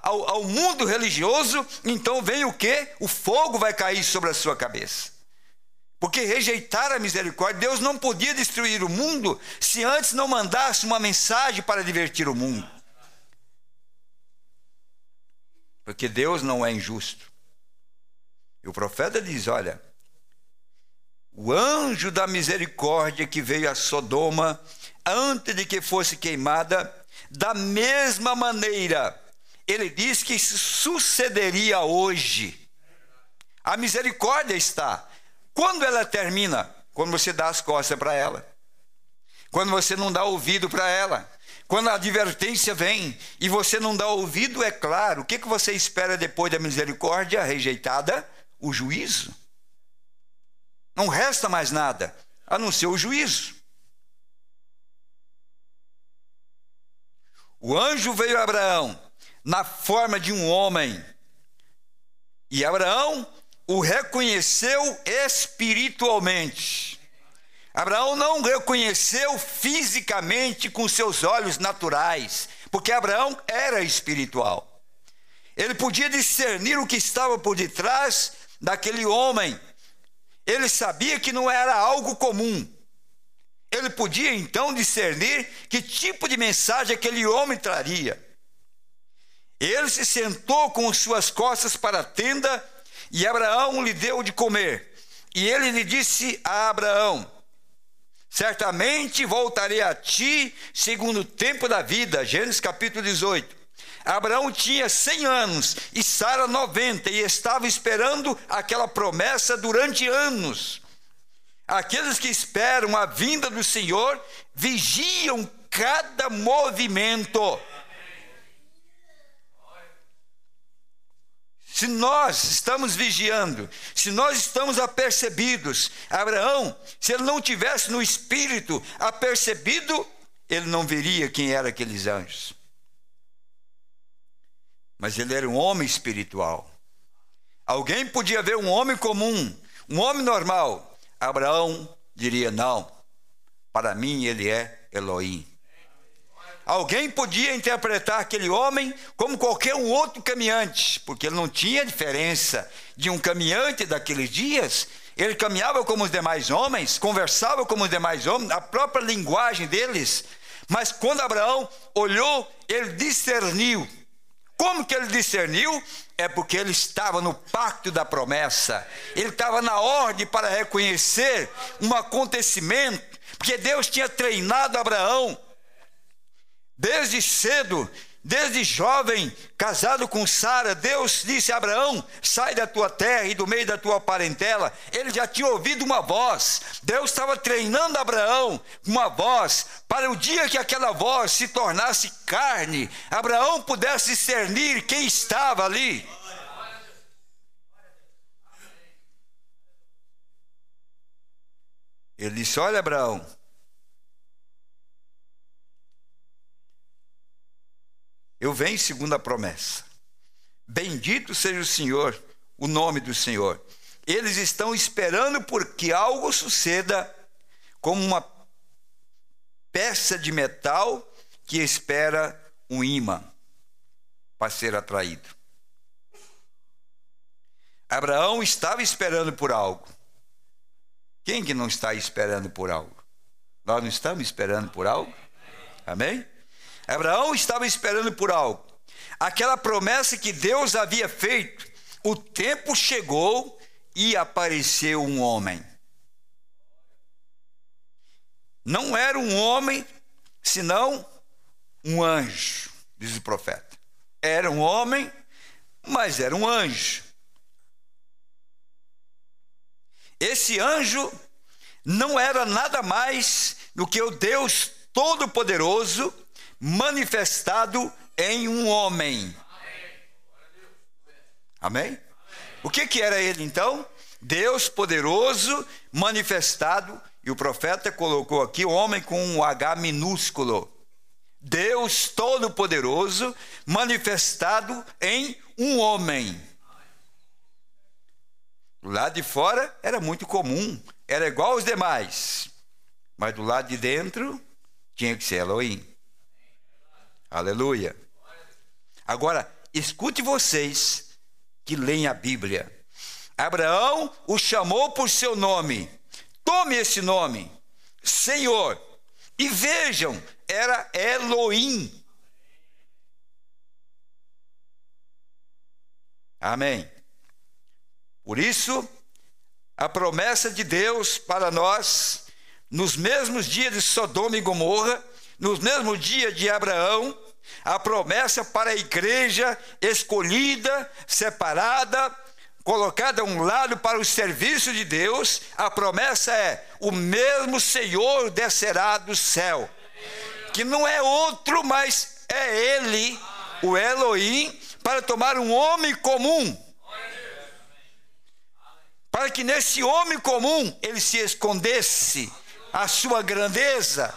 ao mundo religioso, então vem o quê? O fogo vai cair sobre a sua cabeça. Porque rejeitaram a misericórdia. Deus não podia destruir o mundo se antes não mandasse uma mensagem para divertir o mundo. Porque Deus não é injusto. E o profeta diz, olha, o anjo da misericórdia que veio a Sodoma, antes de que fosse queimada, da mesma maneira, ele diz que isso sucederia hoje. A misericórdia está. Quando ela termina? Quando você dá as costas para ela. Quando você não dá ouvido para ela. Quando a advertência vem e você não dá ouvido, é claro. O que você espera depois da misericórdia rejeitada? O juízo. Não resta mais nada, a não ser o juízo. O anjo veio a Abraão na forma de um homem. E Abraão o reconheceu espiritualmente. Abraão não reconheceu fisicamente com seus olhos naturais, porque Abraão era espiritual. Ele podia discernir o que estava por detrás daquele homem. Ele sabia que não era algo comum. Ele podia então discernir que tipo de mensagem aquele homem traria. Ele se sentou com suas costas para a tenda e Abraão lhe deu de comer. E ele lhe disse a Abraão: certamente voltarei a ti segundo o tempo da vida. Gênesis capítulo 18. Abraão tinha 100 anos e Sara 90 e estava esperando aquela promessa durante anos. Aqueles que esperam a vinda do Senhor vigiam cada movimento. Se nós estamos vigiando, se nós estamos apercebidos, Abraão, se ele não tivesse no espírito apercebido, ele não veria quem eram aqueles anjos. Mas ele era um homem espiritual. Alguém podia ver um homem comum, um homem normal. Abraão diria: não, para mim ele é Elohim. Alguém podia interpretar aquele homem como qualquer um outro caminhante, porque ele não tinha diferença de um caminhante daqueles dias. Ele caminhava como os demais homens, conversava como os demais homens, a própria linguagem deles. Mas quando Abraão olhou, ele discerniu. Como que ele discerniu? É porque ele estava no pacto da promessa. Ele estava na ordem para reconhecer um acontecimento, porque Deus tinha treinado Abraão desde cedo, desde jovem, casado com Sara. Deus disse a Abraão: sai da tua terra e do meio da tua parentela. Ele já tinha ouvido uma voz. Deus estava treinando Abraão com uma voz, para o dia que aquela voz se tornasse carne, Abraão pudesse discernir quem estava ali. Ele disse: olha, Abraão, eu venho segundo a promessa. Bendito seja o Senhor, o nome do Senhor. Eles estão esperando por que algo suceda, como uma peça de metal que espera um ímã para ser atraído. Abraão estava esperando por algo. Quem que não está esperando por algo? Nós não estamos esperando por algo? Amém? Abraão estava esperando por algo. Aquela promessa que Deus havia feito, o tempo chegou e apareceu um homem. Não era um homem, senão um anjo, diz o profeta. Era um homem, mas era um anjo. Esse anjo não era nada mais do que o Deus Todo-Poderoso manifestado em um homem. Amém? O que era ele então? Deus poderoso manifestado, e o profeta colocou aqui o homem com um H minúsculo. Deus Todo-Poderoso manifestado em um homem. Do lado de fora era muito comum, era igual aos demais, mas do lado de dentro tinha que ser Elohim. Aleluia. Agora, escute vocês que leem a Bíblia. Abraão o chamou por seu nome. Tome esse nome, Senhor. E vejam, era Elohim. Amém. Por isso, a promessa de Deus para nós, nos mesmos dias de Sodoma e Gomorra, nos mesmos dias de Abraão, a promessa para a igreja escolhida, separada, colocada a um lado para o serviço de Deus, a promessa é: o mesmo Senhor descerá do céu, que não é outro, mas é Ele, o Elohim, para tomar um homem comum, para que nesse homem comum ele se escondesse a sua grandeza.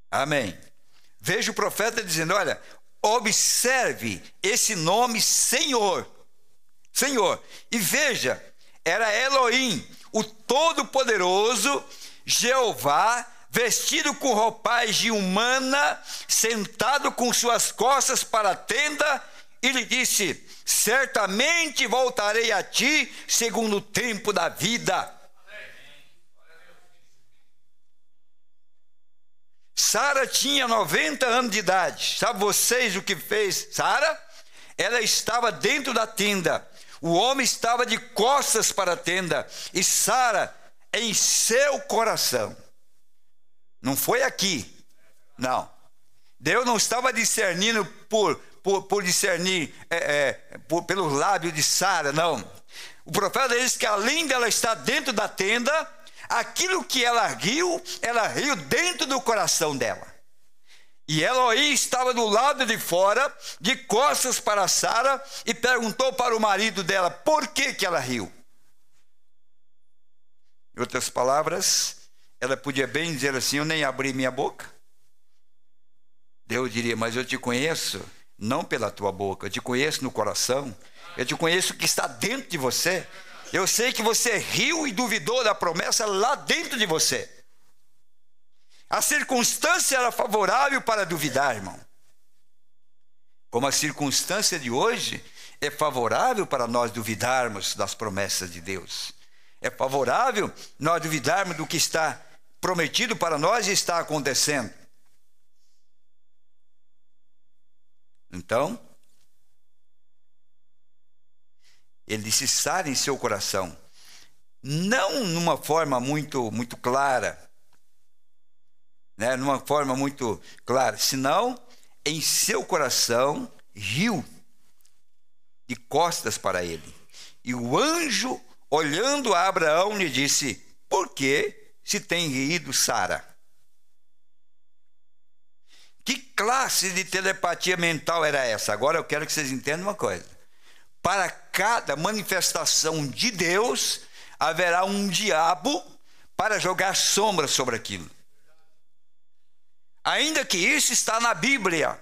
Amém. Veja o profeta dizendo: olha, observe esse nome Senhor, Senhor, e veja, era Elohim, o Todo-Poderoso, Jeová, vestido com roupagem humana, sentado com suas costas para a tenda, e lhe disse: certamente voltarei a ti segundo o tempo da vida. Sara tinha 90 anos de idade. Sabe vocês o que fez Sara? Ela estava dentro da tenda, o homem estava de costas para a tenda, e Sara em seu coração. Não foi aqui, não. Deus não estava discernindo por discernir pelos lábios de Sara, não. O profeta diz que além dela estar dentro da tenda, aquilo que ela riu dentro do coração dela. E Elohim estava do lado de fora, de costas para Sara, e perguntou para o marido dela por que ela riu. Em outras palavras, ela podia bem dizer assim: eu nem abri minha boca. Deus diria: mas eu te conheço não pela tua boca, eu te conheço no coração, eu te conheço o que está dentro de você. Eu sei que você riu e duvidou da promessa lá dentro de você. A circunstância era favorável para duvidar, irmão. Como a circunstância de hoje é favorável para nós duvidarmos das promessas de Deus. É favorável nós duvidarmos do que está prometido para nós e está acontecendo. Então, ele disse: Sara em seu coração, não numa forma muito clara, né? Numa forma muito clara, senão em seu coração riu de costas para ele. E o anjo, olhando a Abraão, lhe disse: por que se tem rido, Sara? Que classe de telepatia mental era essa? Agora eu quero que vocês entendam uma coisa. Para cada manifestação de Deus, haverá um diabo para jogar sombra sobre aquilo. Ainda que isso está na Bíblia.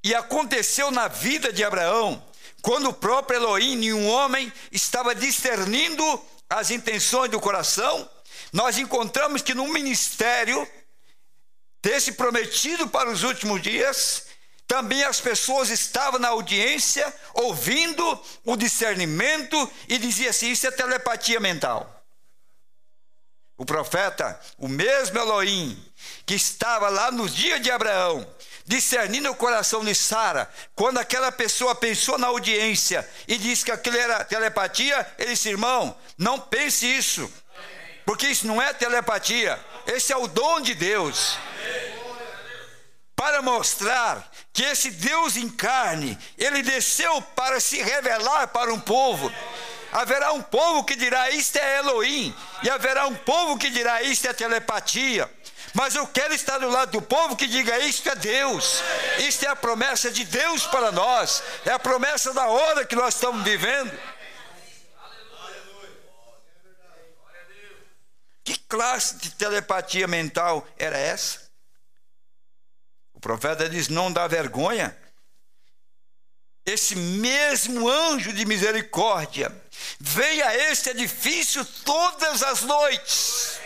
E aconteceu na vida de Abraão, quando o próprio Elohim, em um homem, estava discernindo as intenções do coração. Nós encontramos que no ministério desse prometido para os últimos dias, também as pessoas estavam na audiência, ouvindo o discernimento, e dizia assim: isso é telepatia mental. O profeta, o mesmo Elohim, que estava lá nos dias de Abraão, discernindo o coração de Sara, quando aquela pessoa pensou na audiência e disse que aquilo era telepatia, ele disse: irmão, não pense isso, porque isso não é telepatia, esse é o dom de Deus. Para mostrar que esse Deus em carne, ele desceu para se revelar para um povo. Haverá um povo que dirá: isto é Elohim, e haverá um povo que dirá: isto é telepatia. Mas eu quero estar do lado do povo que diga: isto é Deus, isto é a promessa de Deus para nós, é a promessa da hora que nós estamos vivendo. Que classe de telepatia mental era essa? O profeta diz: não dá vergonha? Esse mesmo anjo de misericórdia vem a este edifício todas as noites.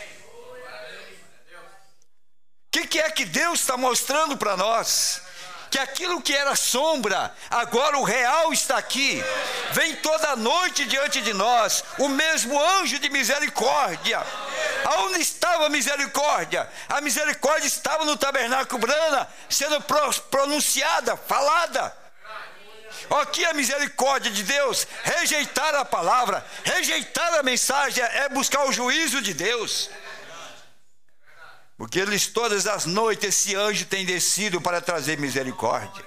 O que é que Deus está mostrando para nós? que aquilo que era sombra, agora o real está aqui. Vem toda noite diante de nós o mesmo anjo de misericórdia. Aonde estava a misericórdia? A misericórdia estava no tabernáculo Brana, sendo pronunciada, falada. Aqui a misericórdia de Deus. Rejeitar a palavra, rejeitar a mensagem é buscar o juízo de Deus. Porque eles todas as noites esse anjo tem descido para trazer misericórdia.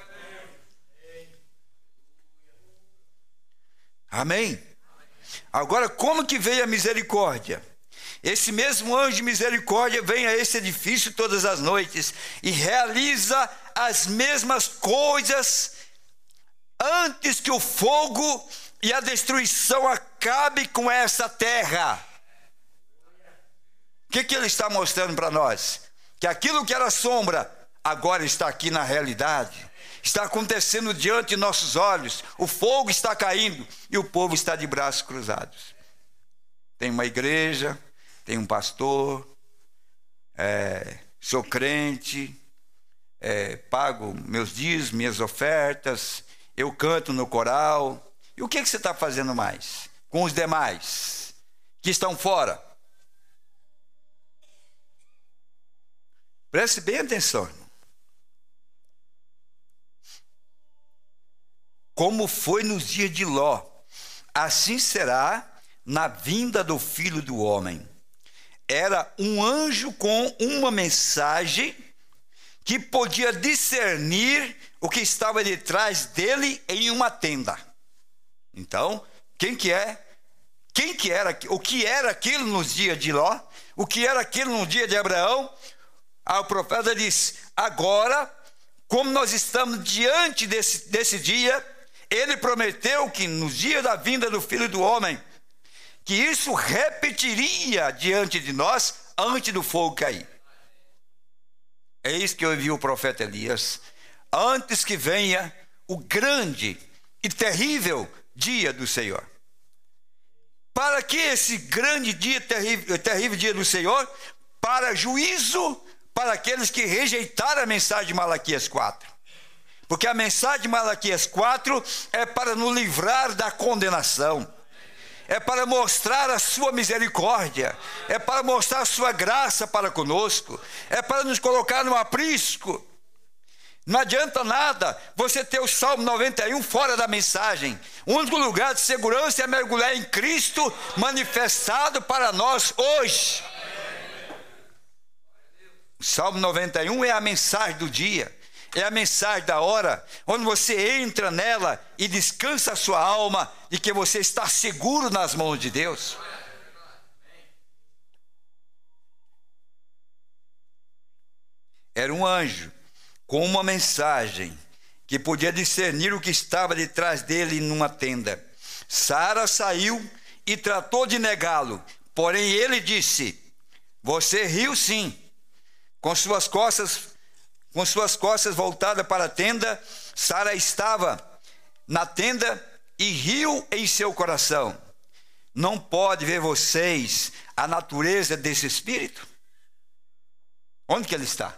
Amém? Agora, como que veio a misericórdia? Esse mesmo anjo de misericórdia vem a esse edifício todas as noites e realiza as mesmas coisas antes que o fogo e a acabe com essa terra. O que ele está mostrando para nós? Que aquilo que era sombra, agora está aqui na realidade. Está acontecendo diante de nossos olhos. O fogo está caindo e o povo está de braços cruzados. Tem uma igreja, tem um pastor, sou crente, pago meus dízimos, minhas ofertas, eu canto no coral. E o que você está fazendo mais com os demais que estão fora? Preste bem atenção, irmão. Como foi nos dias de Ló, assim será na vinda do Filho do Homem. Era um anjo com uma mensagem que podia discernir o que estava detrás dele em uma tenda. Então, o que era aquilo nos dias de Ló? O que era aquilo no dia de Abraão? O profeta diz: agora, como nós estamos diante desse dia, ele prometeu que no dia da vinda do Filho do Homem, que isso repetiria diante de nós antes do fogo cair. É isso que eu ouvi o profeta Elias, antes que venha o grande e terrível dia do Senhor. Para que esse grande dia, terrível dia do Senhor? Para juízo para aqueles que rejeitaram a mensagem de Malaquias 4. Porque a mensagem de Malaquias 4 é para nos livrar da condenação. É para mostrar a sua misericórdia. É para mostrar a sua graça para conosco. É para nos colocar no aprisco. Não adianta nada você ter o Salmo 91 fora da mensagem. O único lugar de segurança é mergulhar em Cristo manifestado para nós hoje. O Salmo 91 é a mensagem do dia, é a mensagem da hora, onde você entra nela e descansa a sua alma de que você está seguro nas mãos de Deus. Era um anjo com uma mensagem que podia discernir o que estava detrás dele numa tenda. Sara saiu e tratou de negá-lo, porém ele disse: você riu sim. Com suas costas voltadas para a tenda, Sara estava na tenda e riu em seu coração. Não pode ver vocês a natureza desse espírito? Onde que ele está?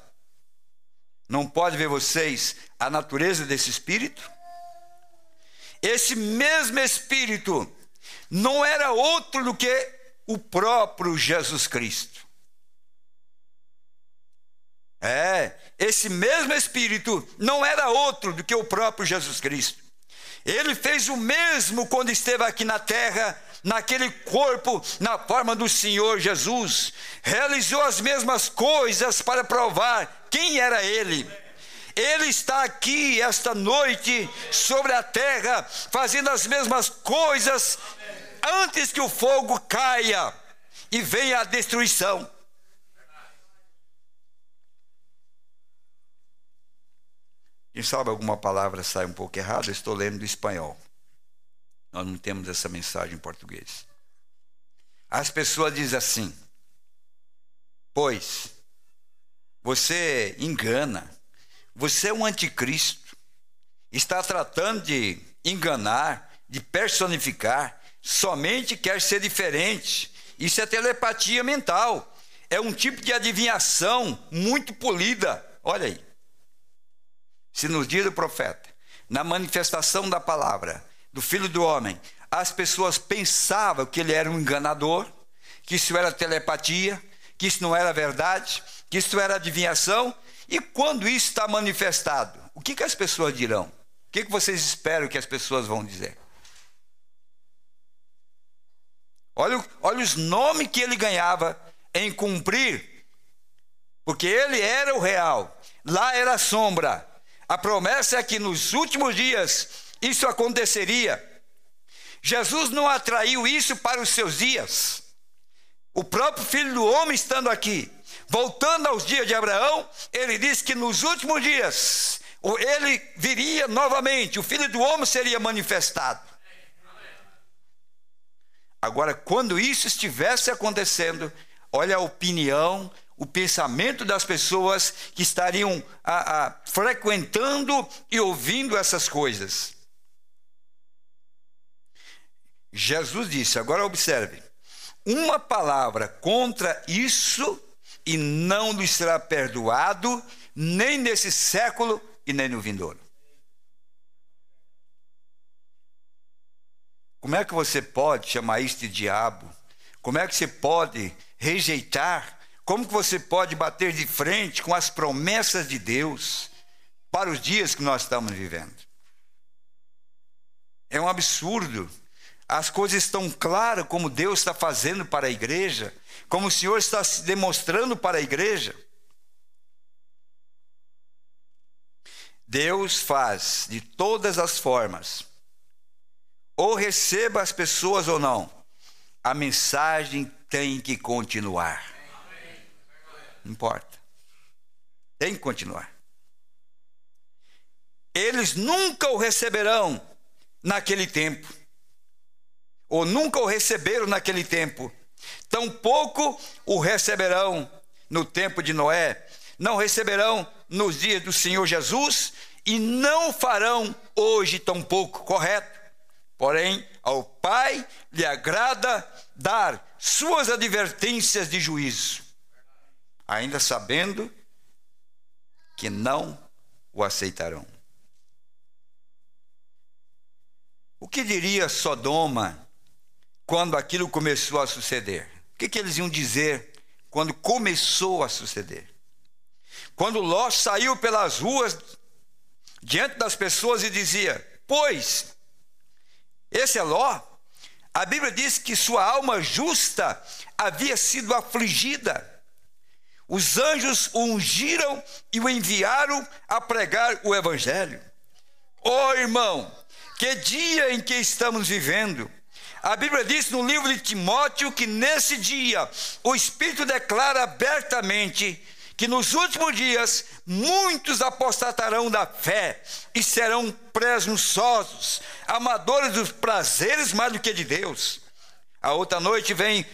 Não pode ver vocês a natureza desse espírito? Esse mesmo espírito não era outro do que o próprio Jesus Cristo. Esse mesmo Espírito não era outro do que o próprio Jesus Cristo. Ele fez o mesmo quando esteve aqui na terra, naquele corpo, na forma do Senhor Jesus. Realizou as mesmas coisas para provar quem era Ele. Ele está aqui esta noite sobre a terra, fazendo as mesmas coisas antes que o fogo caia e venha a destruição. Quem sabe alguma palavra sai um pouco errada, eu estou lendo do espanhol. Nós não temos essa mensagem em português. As pessoas dizem assim: pois você engana, você é um anticristo, está tratando de enganar, de personificar, somente quer ser diferente. Isso é telepatia mental, é um tipo de adivinhação muito polida. Olha aí. se nos dias do profeta, na manifestação da palavra, do Filho do Homem, as pessoas pensavam que ele era um enganador, que isso era telepatia, que isso não era verdade, que isso era adivinhação, e quando isso está manifestado, o que as pessoas dirão? O que vocês esperam que as pessoas vão dizer? Olha os nomes que ele ganhava em cumprir, porque ele era o real, lá era a sombra. A promessa é que nos últimos dias isso aconteceria. Jesus não atraiu isso para os seus dias. O próprio Filho do Homem estando aqui, voltando aos dias de Abraão, ele disse que nos últimos dias ele viria novamente, o Filho do Homem seria manifestado. Agora, quando isso estivesse acontecendo, olha a opinião, o pensamento das pessoas que estariam frequentando e ouvindo essas coisas. Jesus disse, agora observe, uma palavra contra isso e não lhe será perdoado, nem nesse século e nem no vindouro. Como é que você pode chamar isso de diabo? Como é que você pode rejeitar? Como que você pode bater de frente com as promessas de Deus para os dias que nós estamos vivendo? É um absurdo. As coisas estão claras como Deus está fazendo para a igreja, como o Senhor está se demonstrando para a igreja. Deus faz de todas as formas, ou receba as pessoas ou não, a mensagem tem que continuar. Não importa. Tem que continuar. Eles nunca o receberão naquele tempo. Ou nunca o receberam naquele tempo. Tampouco o receberão no tempo de Noé. Não receberão nos dias do Senhor Jesus. E não farão hoje tampouco, correto? Porém, ao Pai lhe agrada dar suas advertências de juízo, ainda sabendo que não o aceitarão. O que diria Sodoma quando aquilo começou a suceder? O que eles iam dizer quando começou a suceder? Quando Ló saiu pelas ruas diante das pessoas e dizia, pois, esse é Ló. A Bíblia diz que sua alma justa havia sido afligida. Os anjos o ungiram e o enviaram a pregar o evangelho. Oh, irmão, que dia em que estamos vivendo. A Bíblia diz no livro de Timóteo que nesse dia o Espírito declara abertamente que nos últimos dias muitos apostatarão da fé e serão presunçosos, amadores dos prazeres mais do que de Deus. A outra noite vem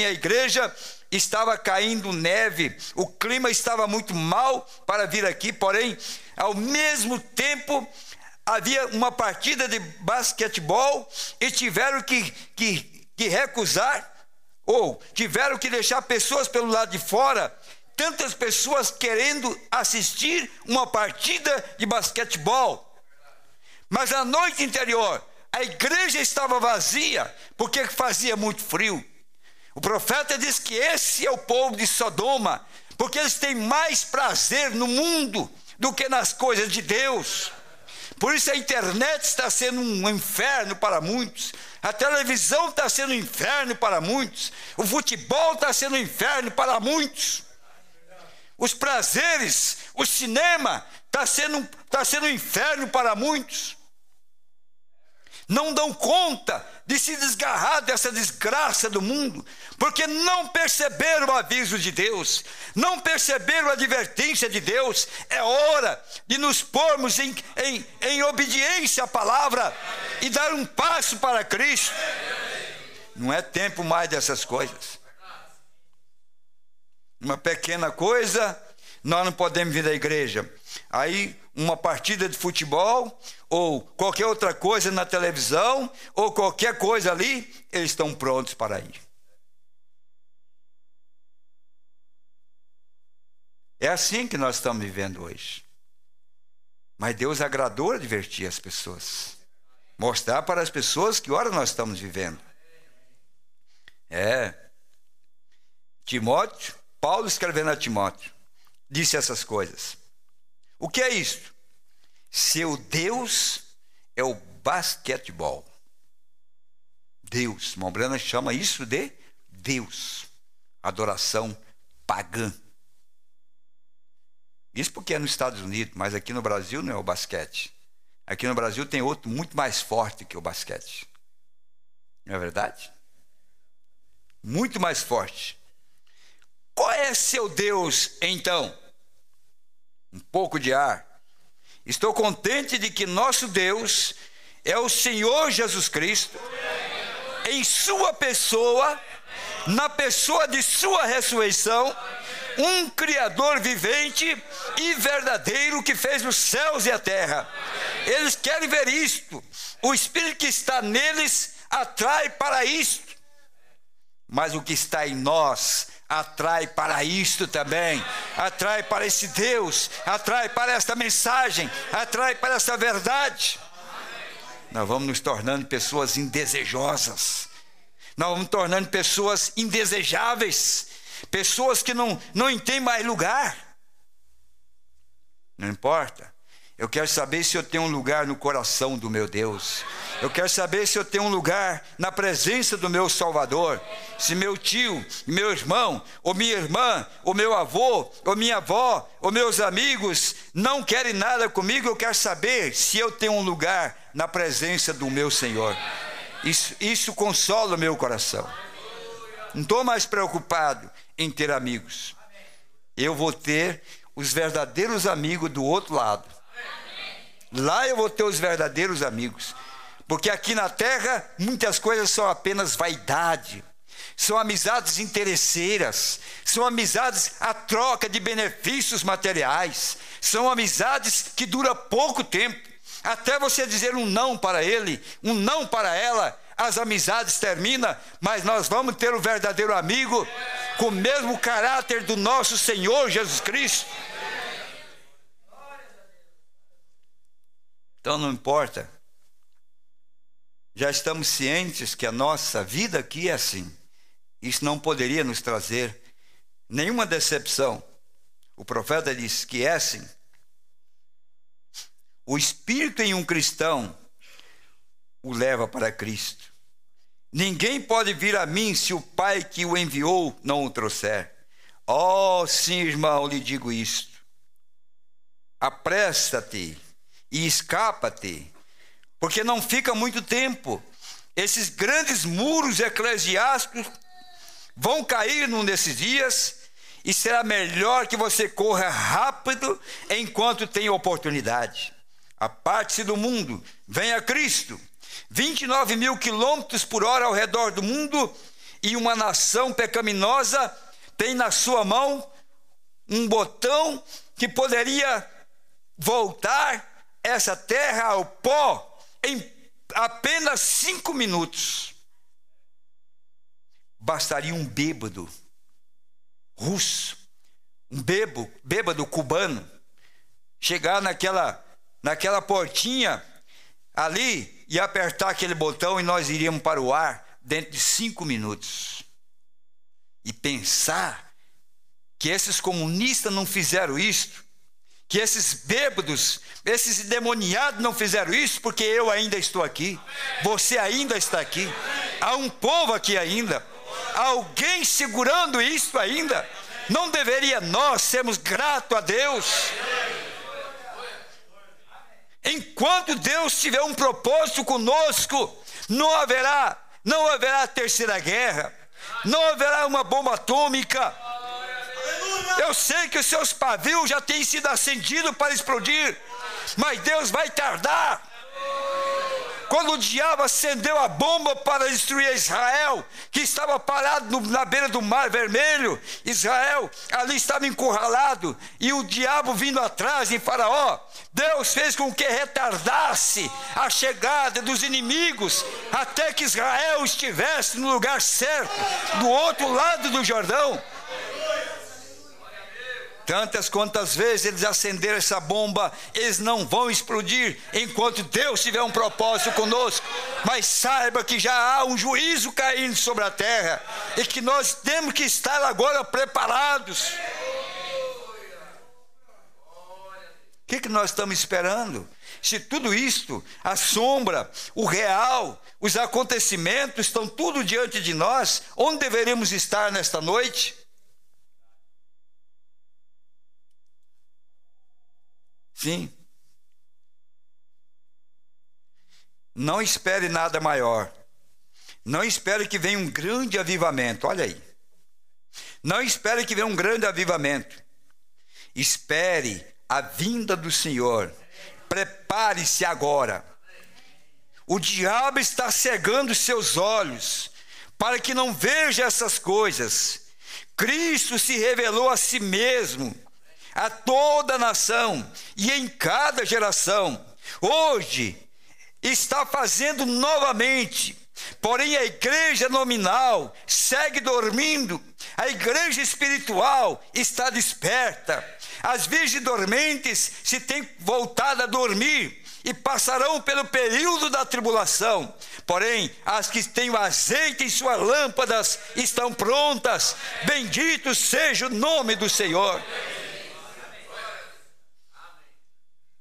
a igreja, estava caindo neve, o clima estava muito mal para vir aqui, porém, ao mesmo tempo, havia uma partida de basquetebol e tiveram que recusar, ou tiveram que deixar pessoas pelo lado de fora, tantas pessoas querendo assistir uma partida de basquetebol. Mas a noite anterior, a igreja estava vazia, porque fazia muito frio. O profeta diz que esse é o povo de Sodoma, porque eles têm mais prazer no mundo do que nas coisas de Deus. Por isso a internet está sendo um inferno para muitos, a televisão está sendo um inferno para muitos, o futebol está sendo um inferno para muitos, os prazeres, o cinema está sendo um inferno para muitos. Não dão conta de se desgarrar dessa desgraça do mundo, porque não perceberam o aviso de Deus, não perceberam a advertência de Deus. É hora de nos pormos em obediência à palavra e dar um passo para Cristo. Não é tempo mais dessas coisas. Uma pequena coisa, nós não podemos vir da igreja. Aí uma partida de futebol ou qualquer outra coisa na televisão ou qualquer coisa ali, eles estão prontos para ir. É assim que nós estamos vivendo hoje. Mas Deus agradou advertir as pessoas, mostrar para as pessoas que hora nós estamos vivendo. Timóteo, Paulo escrevendo a Timóteo, disse essas coisas. O que é isto? Seu Deus é o basquetebol. Deus, Mombrana chama isso de Deus. Adoração pagã. Isso porque é nos Estados Unidos, mas aqui no Brasil não é o basquete. Aqui no Brasil tem outro muito mais forte que o basquete. Não é verdade? Muito mais forte. Qual é seu Deus, então? Um pouco de ar. Estou contente de que nosso Deus é o Senhor Jesus Cristo, em sua pessoa, na pessoa de sua ressurreição, um Criador vivente e verdadeiro que fez os céus e a terra. Eles querem ver isto. O Espírito que está neles atrai para isto. Mas o que está em nós atrai para isto também. Atrai para esse Deus. Atrai para esta mensagem. Atrai para essa verdade. Nós vamos nos tornando pessoas indesejosas. Nós vamos nos tornando pessoas indesejáveis. Pessoas que não têm mais lugar. Não importa. Eu quero saber se eu tenho um lugar no coração do meu Deus. Eu quero saber se eu tenho um lugar na presença do meu Salvador. Se meu tio, meu irmão, ou minha irmã, ou meu avô, ou minha avó, ou meus amigos não querem nada comigo, eu quero saber se eu tenho um lugar na presença do meu Senhor. Isso consola o meu coração. Não estou mais preocupado em ter amigos. Eu vou ter os verdadeiros amigos do outro lado. Lá eu vou ter os verdadeiros amigos. Porque aqui na terra muitas coisas são apenas vaidade. São amizades interesseiras. São amizades à troca de benefícios materiais. São amizades que duram pouco tempo. Até você dizer um não para ele, um não para ela, as amizades terminam, mas nós vamos ter o verdadeiro amigo com o mesmo caráter do nosso Senhor Jesus Cristo. Então não importa. Já estamos cientes que a nossa vida aqui é assim. Isso não poderia nos trazer nenhuma decepção. O profeta diz que é assim. O espírito em um cristão o leva para Cristo. Ninguém pode vir a mim se o Pai que o enviou não o trouxer. Oh, sim, irmão, lhe digo isto. Apresta-te e escapa-te, porque não fica muito tempo. Esses grandes muros eclesiásticos vão cair num desses dias e será melhor que você corra rápido enquanto tem oportunidade. Aparte-se do mundo, venha a Cristo. 29 mil quilômetros por hora ao redor do mundo, e uma nação pecaminosa tem na sua mão um botão que poderia voltar essa terra ao pó em apenas 5 minutos. Bastaria um bêbado russo, um bêbado cubano, chegar naquela portinha ali e apertar aquele botão e nós iríamos para o ar dentro de 5 minutos. E pensar que esses comunistas não fizeram isso, que esses bêbados, esses endemoniados não fizeram isso, porque eu ainda estou aqui, você ainda está aqui, há um povo aqui ainda, há alguém segurando isso ainda. Não deveria nós sermos gratos a Deus? Enquanto Deus tiver um propósito conosco, não haverá terceira guerra, não haverá uma bomba atômica. Eu sei que os seus pavios já têm sido acendidos para explodir, mas Deus vai tardar. Quando o diabo acendeu a bomba para destruir Israel, que estava parado na beira do Mar Vermelho, Israel ali estava encurralado, e o diabo vindo atrás de Faraó, Deus fez com que retardasse a chegada dos inimigos, até que Israel estivesse no lugar certo, do outro lado do Jordão. Tantas quantas vezes eles acenderam essa bomba, eles não vão explodir enquanto Deus tiver um propósito conosco. Mas saiba que já há um juízo caindo sobre a terra e que nós temos que estar agora preparados. O que nós estamos esperando? Se tudo isto, a sombra, o real, os acontecimentos estão tudo diante de nós, onde deveríamos estar nesta noite? Sim. Não espere nada maior. Não espere que venha um grande avivamento. Olha aí. Não espere que venha um grande avivamento. Espere a vinda do Senhor. Prepare-se agora. O diabo está cegando seus olhos para que não veja essas coisas. Cristo se revelou a si mesmo, a toda a nação e em cada geração. Hoje está fazendo novamente. Porém, a igreja nominal segue dormindo. A igreja espiritual está desperta. As virgens dormentes se têm voltado a dormir e passarão pelo período da tribulação. Porém, as que têm o azeite em suas lâmpadas estão prontas. Bendito seja o nome do Senhor.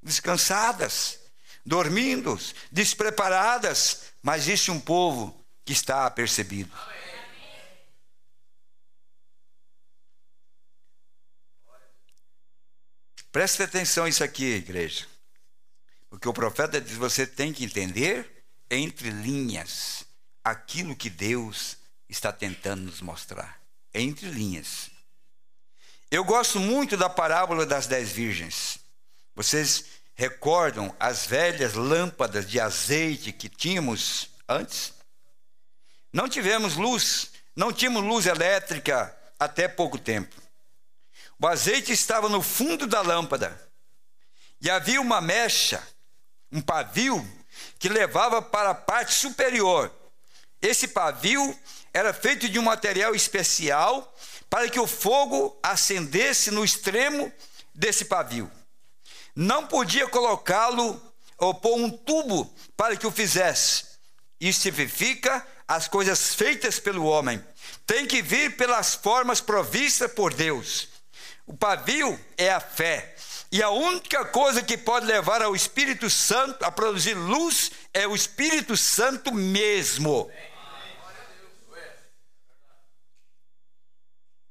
Descansadas, dormindo, despreparadas, mas existe um povo que está apercebido. Preste atenção nisso aqui, igreja. Porque o profeta diz, você tem que entender entre linhas aquilo que Deus está tentando nos mostrar. Entre linhas. Eu gosto muito da parábola das 10 virgens. Vocês recordam as velhas lâmpadas de azeite que tínhamos antes? Não tivemos luz, não tínhamos luz elétrica até pouco tempo. O azeite estava no fundo da lâmpada e havia uma mecha, um pavio que levava para a parte superior. Esse pavio era feito de um material especial para que o fogo acendesse no extremo desse pavio. Não podia colocá-lo ou pôr um tubo para que o fizesse. Isso significa as coisas feitas pelo homem. Tem que vir pelas formas provistas por Deus. O pavio é a fé. E a única coisa que pode levar ao Espírito Santo a produzir luz é o Espírito Santo mesmo.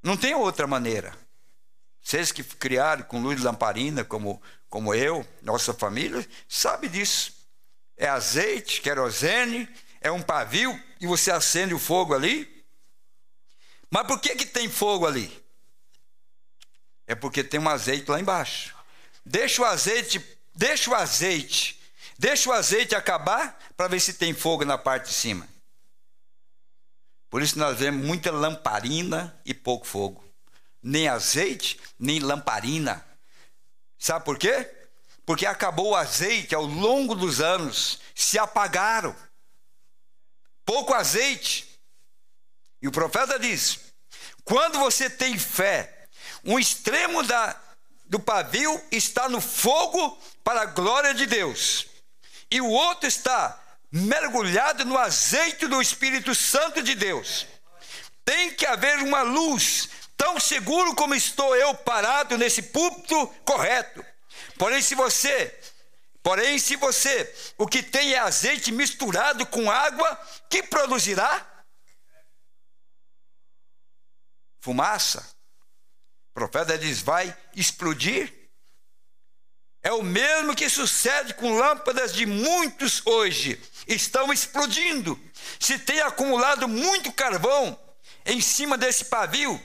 Não tem outra maneira. Vocês que criaram com luz de lamparina, como eu, nossa família, sabe disso. É azeite, querosene, é um pavio e você acende o fogo ali. Mas por que tem fogo ali? É porque tem um azeite lá embaixo. Deixa o azeite acabar para ver se tem fogo na parte de cima. Por isso nós vemos muita lamparina e pouco fogo. Nem azeite, nem lamparina. Sabe por quê? Porque acabou o azeite ao longo dos anos, se apagaram. Pouco azeite. E o profeta diz, quando você tem fé, um extremo do pavio está no fogo para a glória de Deus, e o outro está mergulhado no azeite do Espírito Santo de Deus. Tem que haver uma luz, tão seguro como estou eu parado nesse púlpito correto. Porém, se você, o que tem é azeite misturado com água, que produzirá? Fumaça. O profeta diz, vai explodir. É o mesmo que sucede com lâmpadas de muitos hoje. Estão explodindo. Se tem acumulado muito carvão em cima desse pavio,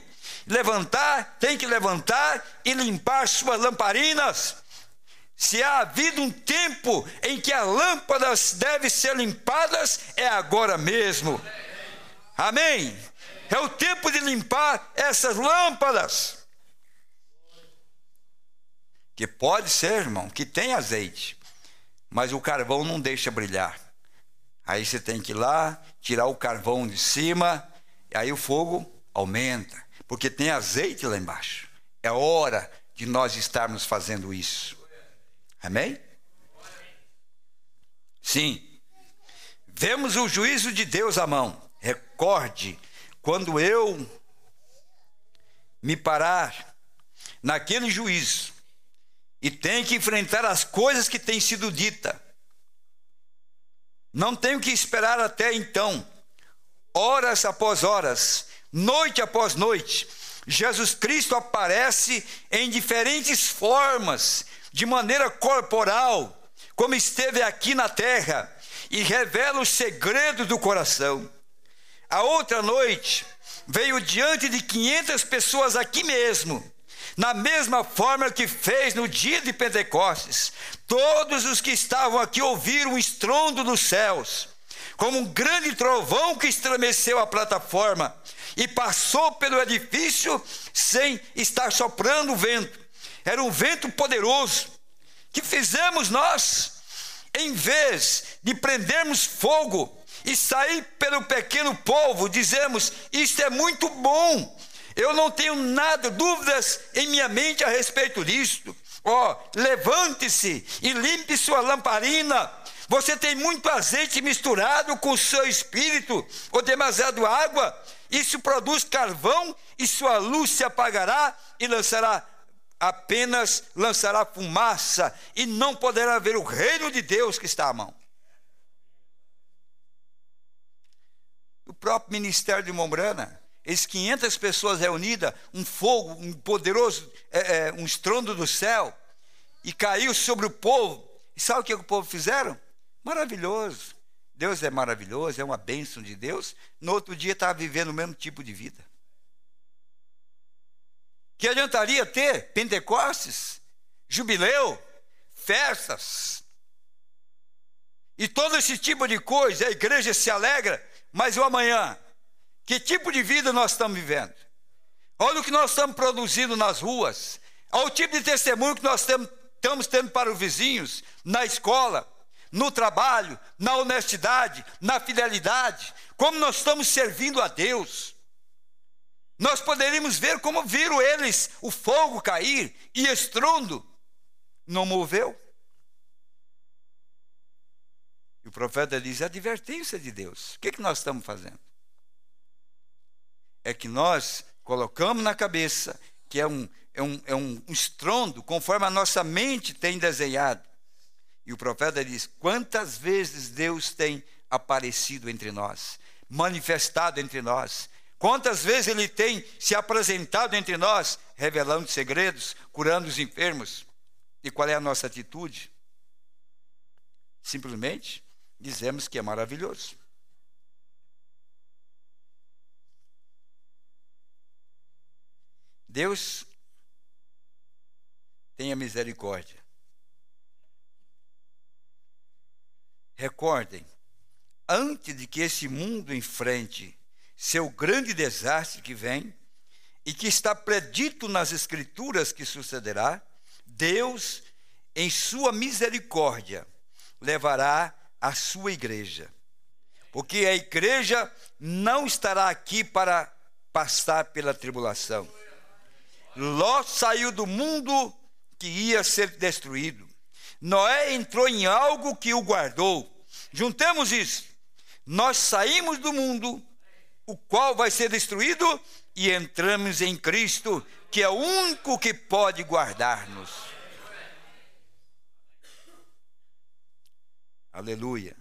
tem que levantar e limpar suas lamparinas. Se há havido um tempo em que as lâmpadas devem ser limpadas, é agora mesmo. Amém? É o tempo de limpar essas lâmpadas. Que pode ser, irmão, que tem azeite, mas o carvão não deixa brilhar. Aí você tem que ir lá, tirar o carvão de cima, e aí o fogo aumenta, porque tem azeite lá embaixo. É hora de nós estarmos fazendo isso. Amém? Sim. Vemos o juízo de Deus à mão. Recorde, quando eu me parar naquele juízo e tenho que enfrentar as coisas que têm sido ditas, não tenho que esperar até então, horas após horas, noite após noite. Jesus Cristo aparece em diferentes formas, de maneira corporal, como esteve aqui na terra, e revela os segredos do coração. A outra noite, veio diante de 500 pessoas aqui mesmo, na mesma forma que fez no dia de Pentecostes. Todos os que estavam aqui ouviram o estrondo dos céus, como um grande trovão que estremeceu a plataforma e passou pelo edifício sem estar soprando o vento. Era um vento poderoso. Que fizemos nós? Em vez de prendermos fogo e sair pelo pequeno povo, dizemos: isto é muito bom, eu não tenho nada, dúvidas em minha mente a respeito disto. Levante-se e limpe sua lamparina. Você tem muito azeite misturado com o seu espírito, ou demasiado água. Isso produz carvão e sua luz se apagará e lançará fumaça, e não poderá ver o reino de Deus que está à mão. O próprio ministério de Mombrana, as 500 pessoas reunidas, um fogo, um poderoso, um estrondo do céu, e caiu sobre o povo. E sabe o que o povo fizeram? Maravilhoso. Deus é maravilhoso, é uma bênção de Deus. No outro dia estava vivendo o mesmo tipo de vida. Que adiantaria ter Pentecostes, jubileu, festas e todo esse tipo de coisa? A igreja se alegra, mas o amanhã? Que tipo de vida nós estamos vivendo? Olha o que nós estamos produzindo nas ruas. Olha o tipo de testemunho que nós estamos tendo para os vizinhos, na escola, no trabalho, na honestidade, na fidelidade. Como nós estamos servindo a Deus. Nós poderíamos ver como viram eles o fogo cair e estrondo. Não moveu. E o profeta diz: a advertência de Deus. O que nós estamos fazendo? É que nós colocamos na cabeça que é um estrondo conforme a nossa mente tem desenhado. E o profeta diz: quantas vezes Deus tem aparecido entre nós, manifestado entre nós. Quantas vezes Ele tem se apresentado entre nós, revelando segredos, curando os enfermos. E qual é a nossa atitude? Simplesmente dizemos que é maravilhoso. Deus tenha misericórdia. Recordem, antes de que esse mundo enfrente seu grande desastre que vem, e que está predito nas Escrituras que sucederá, Deus, em sua misericórdia, levará a sua igreja. Porque a igreja não estará aqui para passar pela tribulação. Ló saiu do mundo que ia ser destruído. Noé entrou em algo que o guardou. Juntemos isso. Nós saímos do mundo, o qual vai ser destruído, e entramos em Cristo, que é o único que pode guardar-nos. Aleluia.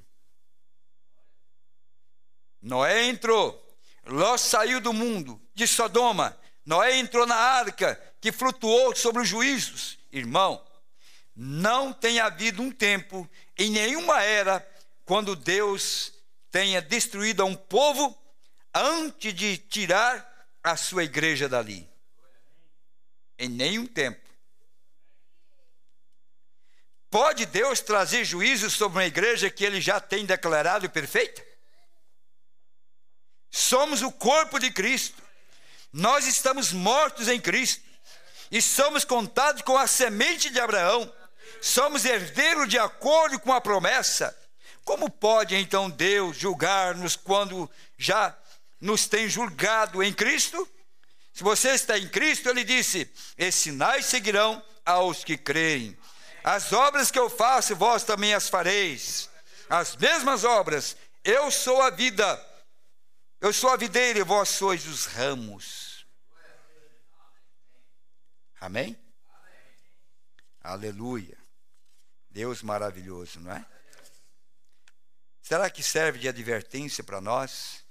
Noé entrou, Ló saiu do mundo de Sodoma, Noé entrou na arca que flutuou sobre os juízos. Irmão, não tem havido um tempo, em nenhuma era, quando Deus tenha destruído a um povo antes de tirar a sua igreja dali. Em nenhum tempo. Pode Deus trazer juízo sobre uma igreja que Ele já tem declarado perfeita? Somos o corpo de Cristo. Nós estamos mortos em Cristo. E somos contados com a semente de Abraão. Somos herdeiros de acordo com a promessa. Como pode então Deus julgar-nos quando já nos tem julgado em Cristo? Se você está em Cristo, ele disse, e sinais seguirão aos que creem. As obras que eu faço, vós também as fareis. As mesmas obras. Eu sou a vida. Eu sou a videira e vós sois os ramos. Amém? Aleluia. Deus maravilhoso, não é? Será que serve de advertência para nós?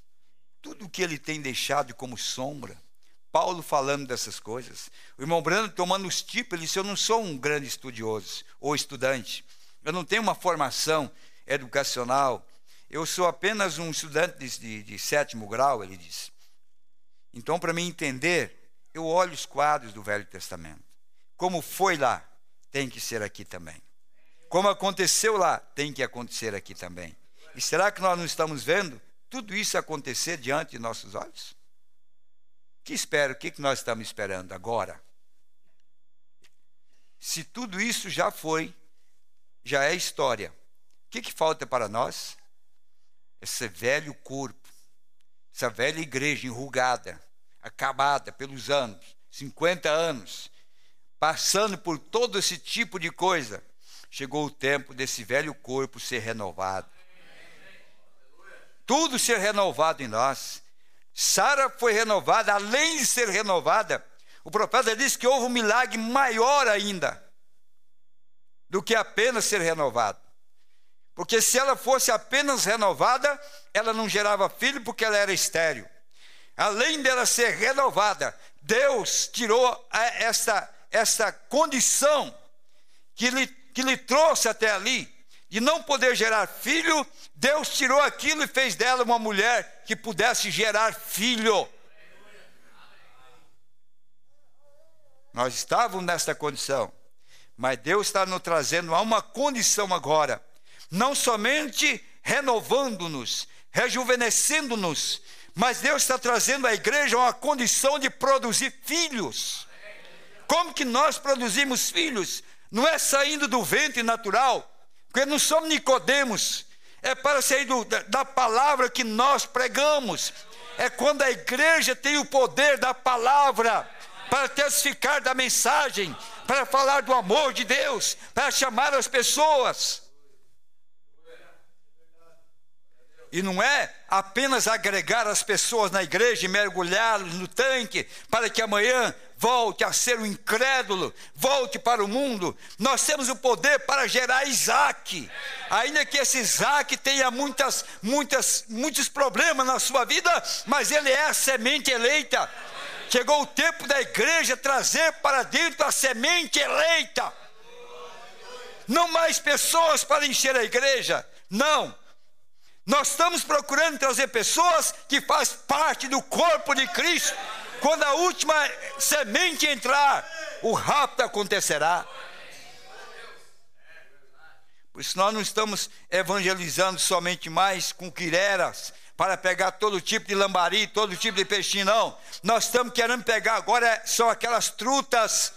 Tudo o que ele tem deixado como sombra. Paulo falando dessas coisas. O irmão Brando tomando os tipos, ele disse, eu não sou um grande estudioso ou estudante. Eu não tenho uma formação educacional. Eu sou apenas um estudante de 7º grau, ele disse. Então, para mim entender, eu olho os quadros do Velho Testamento. Como foi lá, tem que ser aqui também. Como aconteceu lá, tem que acontecer aqui também. E será que nós não estamos vendo tudo isso acontecer diante de nossos olhos? O que nós estamos esperando agora? Se tudo isso já foi, já é história, o que falta para nós? Esse velho corpo, essa velha igreja enrugada, acabada pelos anos, 50 anos, passando por todo esse tipo de coisa, chegou o tempo desse velho corpo ser renovado. Tudo ser renovado em nós. Sara foi renovada, além de ser renovada, o profeta disse que houve um milagre maior ainda do que apenas ser renovado. Porque se ela fosse apenas renovada, ela não gerava filho porque ela era estéril. Além dela ser renovada, Deus tirou essa condição que lhe trouxe até ali, de não poder gerar filho. Deus tirou aquilo e fez dela uma mulher que pudesse gerar filho. Nós estávamos nessa condição, mas Deus está nos trazendo a uma condição agora, não somente renovando-nos, rejuvenescendo-nos, mas Deus está trazendo à igreja uma condição de produzir filhos. Como que nós produzimos filhos? Não é saindo do ventre natural, porque não somos Nicodemos, é para sair da palavra que nós pregamos. É quando a igreja tem o poder da palavra para testificar da mensagem, para falar do amor de Deus, para chamar as pessoas. E não é apenas agregar as pessoas na igreja e mergulhá-los no tanque para que amanhã volte a ser um incrédulo, volte para o mundo. Nós temos o poder para gerar Isaac, ainda que esse Isaac tenha muitos problemas na sua vida, mas ele é a semente eleita. Chegou o tempo da igreja trazer para dentro a semente eleita. Não mais pessoas para encher a igreja, não. Nós estamos procurando trazer pessoas que fazem parte do corpo de Cristo. Quando a última semente entrar, o rapto acontecerá. Por isso nós não estamos evangelizando somente mais com quireras, para pegar todo tipo de lambari, todo tipo de peixinho, não. Nós estamos querendo pegar agora só aquelas trutas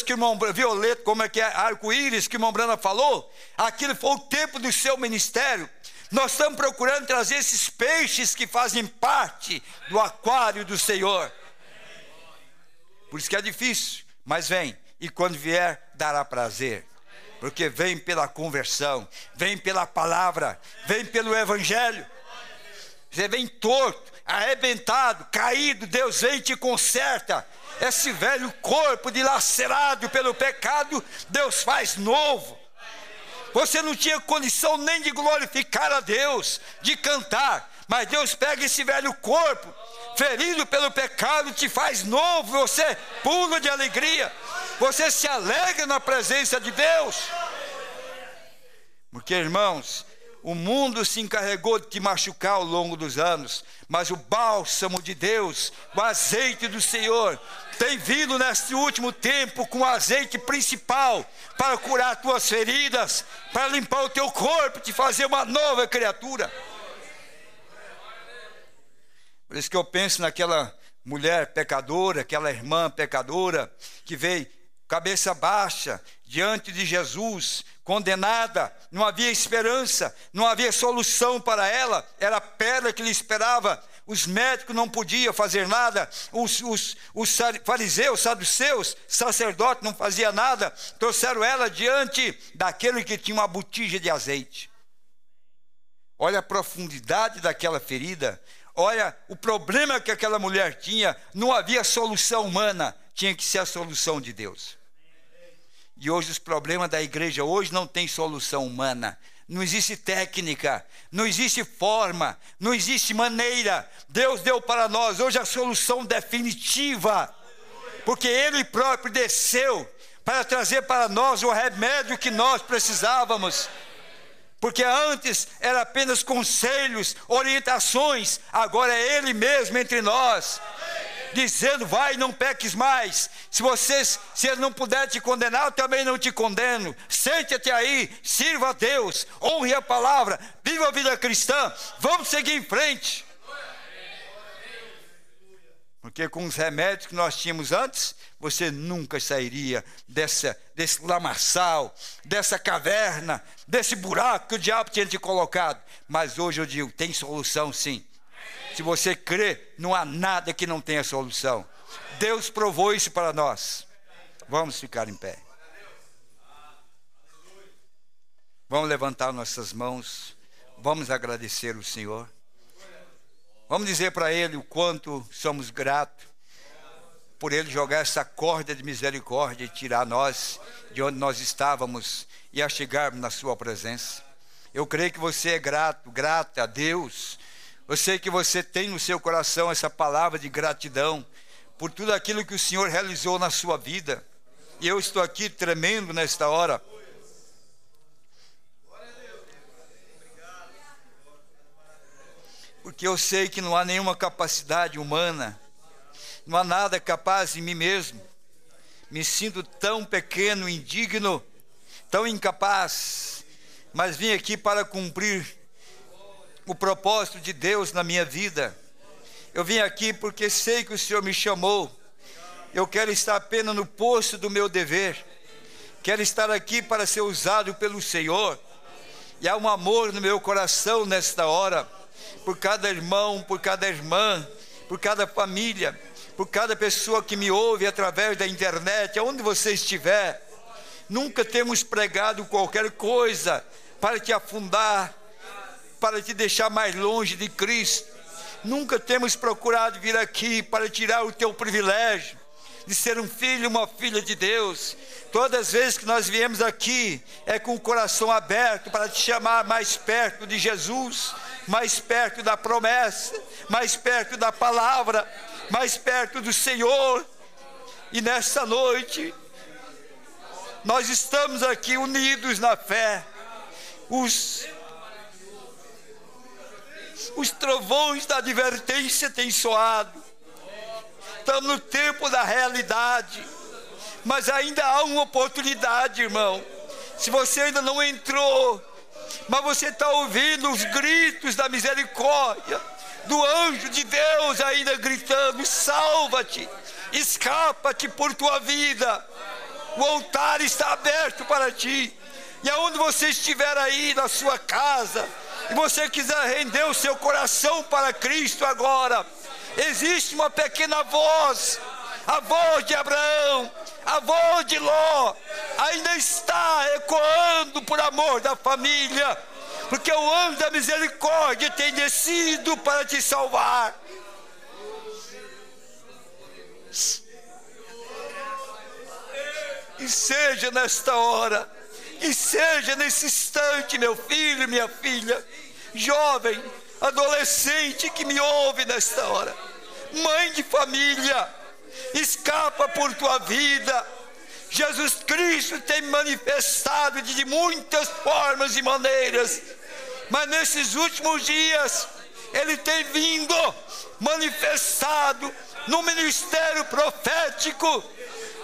que o irmão Violeta, como é que é, arco-íris, que o irmão Brana falou. Aquilo foi o tempo do seu ministério. Nós estamos procurando trazer esses peixes que fazem parte do aquário do Senhor. Por isso que é difícil, mas vem. E quando vier, dará prazer. Porque vem pela conversão, vem pela palavra, vem pelo evangelho. Você vem torto, arrebentado, caído, Deus vem e te conserta. Esse velho corpo dilacerado pelo pecado, Deus faz novo. Você não tinha condição nem de glorificar a Deus, de cantar, mas Deus pega esse velho corpo, ferido pelo pecado, e te faz novo. Você pula de alegria, você se alegra na presença de Deus. Porque, irmãos, o mundo se encarregou de te machucar ao longo dos anos, mas o bálsamo de Deus, o azeite do Senhor, tem vindo neste último tempo com o azeite principal para curar tuas feridas, para limpar o teu corpo, te fazer uma nova criatura. Por isso que eu penso naquela mulher pecadora, aquela irmã pecadora, que veio cabeça baixa diante de Jesus, condenada, não havia esperança, não havia solução para ela, era a pedra que lhe esperava. os médicos não podiam fazer nada, os fariseus, saduceus, sacerdotes não faziam nada, trouxeram ela diante daquele que tinha uma botija de azeite. Olha a profundidade daquela ferida, olha o problema que aquela mulher tinha. Não havia solução humana, tinha que ser a solução de Deus. E hoje os problemas da igreja hoje não tem solução humana. Não existe técnica, não existe forma, não existe maneira. Deus deu para nós hoje a solução definitiva, porque Ele próprio desceu para trazer para nós o remédio que nós precisávamos. Porque antes era apenas conselhos, orientações, agora é Ele mesmo entre nós, dizendo: vai, não peques mais. Se Ele não puder te condenar, eu também não te condeno. Sente-te aí, sirva a Deus, honre a palavra, viva a vida cristã, vamos seguir em frente. Porque com os remédios que nós tínhamos antes, você nunca sairia desse lamaçal, dessa caverna, desse buraco que o diabo tinha te colocado. Mas hoje eu digo, tem solução sim. Se você crê, não há nada que não tenha solução. Deus provou isso para nós. Vamos ficar em pé. Vamos levantar nossas mãos. Vamos agradecer o Senhor. Vamos dizer para Ele o quanto somos gratos por Ele jogar essa corda de misericórdia e tirar nós de onde nós estávamos e a chegarmos na sua presença. Eu creio que você é grata a Deus. Eu sei que você tem no seu coração essa palavra de gratidão por tudo aquilo que o Senhor realizou na sua vida. E eu estou aqui tremendo nesta hora. Porque eu sei que não há nenhuma capacidade humana, não há nada capaz em mim mesmo. Me sinto tão pequeno, indigno, tão incapaz, mas vim aqui para cumprir o propósito de Deus na minha vida. Eu vim aqui porque sei que o Senhor me chamou. Eu quero estar apenas no posto do meu dever. Quero estar aqui para ser usado pelo Senhor. E há um amor no meu coração nesta hora, por cada irmão, por cada irmã, por cada família, por cada pessoa que me ouve através da internet, aonde você estiver. Nunca temos pregado qualquer coisa para te afundar, para te deixar mais longe de Cristo. Nunca temos procurado vir aqui para tirar o teu privilégio de ser um filho, uma filha de Deus. Todas as vezes que nós viemos aqui, é com o coração aberto para te chamar mais perto de Jesus, mais perto da promessa, mais perto da palavra, mais perto do Senhor. E nesta noite, nós estamos aqui unidos na fé. Os trovões da advertência têm soado. Estamos no tempo da realidade, mas ainda há uma oportunidade, irmão. Se você ainda não entrou, mas você está ouvindo os gritos da misericórdia do anjo de Deus ainda gritando: salva-te, escapa-te por tua vida. O altar está aberto para ti. E aonde você estiver aí na sua casa, e você quiser render o seu coração para Cristo agora, existe uma pequena voz, a voz de Abraão, a voz de Ló, ainda está ecoando por amor da família, porque o anjo da misericórdia tem descido para te salvar. E seja nesta hora, e seja nesse instante, meu filho, minha filha, jovem, adolescente que me ouve nesta hora, mãe de família, escapa por tua vida. Jesus Cristo tem manifestado de muitas formas e maneiras, mas nesses últimos dias Ele tem vindo manifestado no ministério profético,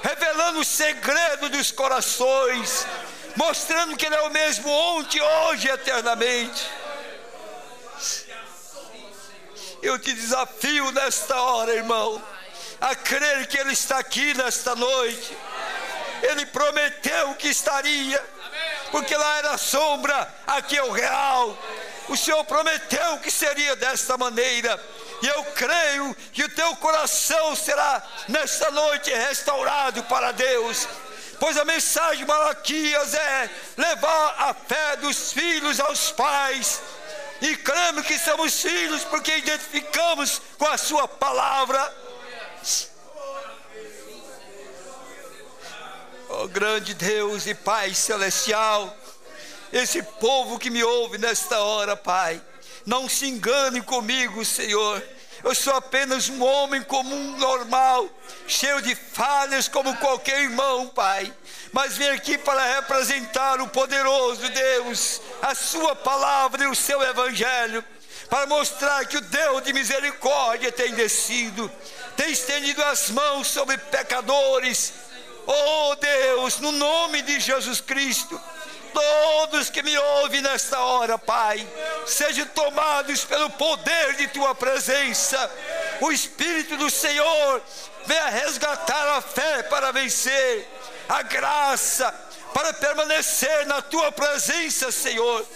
revelando o segredo dos corações, mostrando que Ele é o mesmo ontem, hoje e eternamente. Eu te desafio nesta hora, irmão, a crer que Ele está aqui nesta noite. Ele prometeu que estaria, porque lá era a sombra, aqui é o real. O Senhor prometeu que seria desta maneira. E eu creio que o teu coração será nesta noite restaurado para Deus. Pois a mensagem de Malaquias é levar a fé dos filhos aos pais. E cremos que somos filhos porque identificamos com a sua palavra. Oh grande Deus e Pai celestial, esse povo que me ouve nesta hora, Pai, não se engane comigo, Senhor. Eu sou apenas um homem comum, normal, cheio de falhas como qualquer irmão, Pai. Mas vim aqui para representar o poderoso Deus, a sua palavra e o seu evangelho, para mostrar que o Deus de misericórdia tem descido, tem estendido as mãos sobre pecadores. Oh Deus, no nome de Jesus Cristo, todos que me ouvem nesta hora, Pai, sejam tomados pelo poder de tua presença. O Espírito do Senhor venha resgatar a fé para vencer, a graça para permanecer na tua presença, Senhor,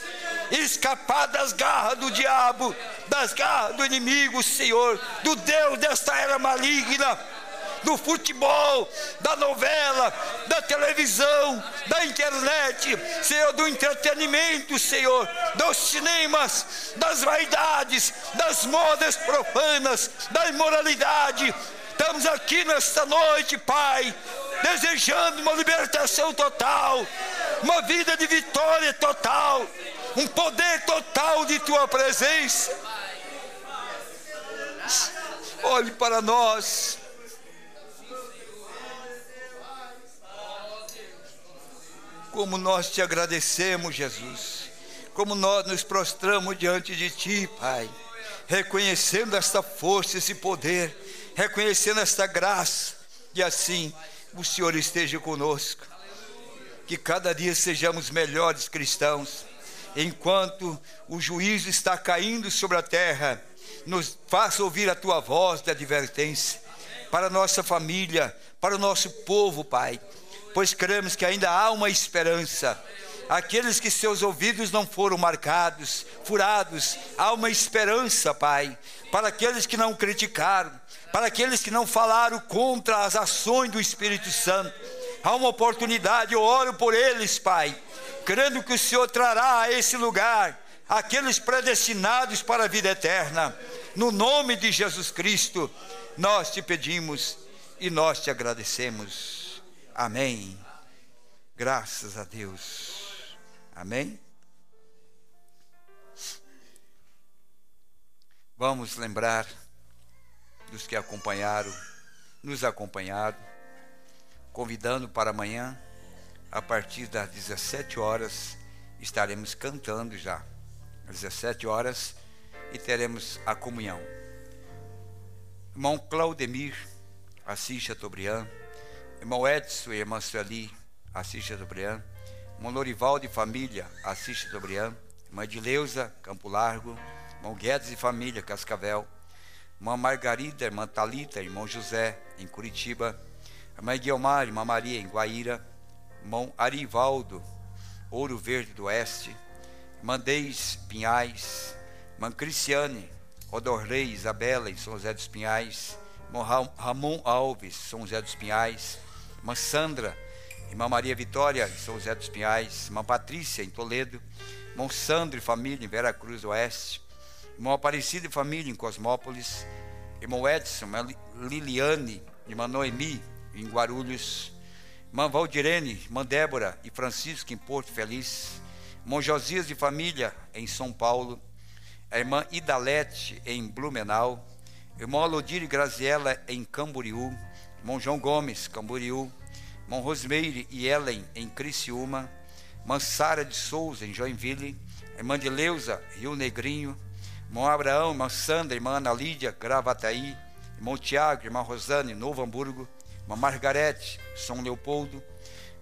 e escapar das garras do diabo, das garras do inimigo, Senhor, do Deus desta era maligna, do futebol, da novela, da televisão, da internet, Senhor, do entretenimento, Senhor, dos cinemas, das vaidades, das modas profanas, da imoralidade. Estamos aqui nesta noite, Pai, desejando uma libertação total, uma vida de vitória total, um poder total de tua presença. Olhe para nós. Como nós te agradecemos, Jesus. Como nós nos prostramos diante de ti, Pai, reconhecendo esta força, esse poder, reconhecendo esta graça. E assim o Senhor esteja conosco. Que cada dia sejamos melhores cristãos. Enquanto o juízo está caindo sobre a terra, nos faça ouvir a tua voz de advertência para a nossa família, para o nosso povo, Pai. Pois cremos que ainda há uma esperança. Aqueles que seus ouvidos não foram marcados, furados, há uma esperança, Pai, para aqueles que não criticaram, para aqueles que não falaram contra as ações do Espírito Santo. Há uma oportunidade, eu oro por eles, Pai, crendo que o Senhor trará a esse lugar aqueles predestinados para a vida eterna. No nome de Jesus Cristo, nós te pedimos e nós te agradecemos. Amém. Graças a Deus. Amém. Vamos lembrar dos que nos acompanharam, convidando para amanhã, a partir das 17 horas, estaremos cantando já, às 17 horas, e teremos a comunhão. Irmão Claudemir Assis Chateaubriand, irmão Edson e irmã Sueli Assis Chateaubriand, irmão Lorival de família Assis Chateaubriand, irmã Edileuza Campo Largo, irmão Guedes e família Cascavel, irmã Margarida, irmã Talita, irmão José em Curitiba, irmã Guilmar, irmã Maria em Guaíra, irmão Arivaldo, Ouro Verde do Oeste, irmã Deis Pinhais, irmã Cristiane, Odorley, Isabela em São José dos Pinhais, irmão Ramon Alves, São José dos Pinhais, irmã Sandra, irmã Maria Vitória em São José dos Pinhais, irmã Patrícia em Toledo, irmão Sandro e família em Vera Cruz do Oeste, irmão Aparecido e família em Cosmópolis, irmão Edson, irmã Liliane, irmã Noemi em Guarulhos, irmã Valdirene, irmã Débora e Francisco em Porto Feliz, irmão Josias de família em São Paulo, a irmã Idalete em Blumenau, irmão Alodir e Graziela em Camboriú, irmão João Gomes, Camboriú, irmão Rosmeire e Ellen em Criciúma, irmã Sara de Souza em Joinville, irmã de Leusa, Rio Negrinho, irmão Abraão, irmã Sandra, irmã Ana Lídia, Gravataí, irmão Tiago, irmã Rosane, Novo Hamburgo, irmã Margarete, São Leopoldo,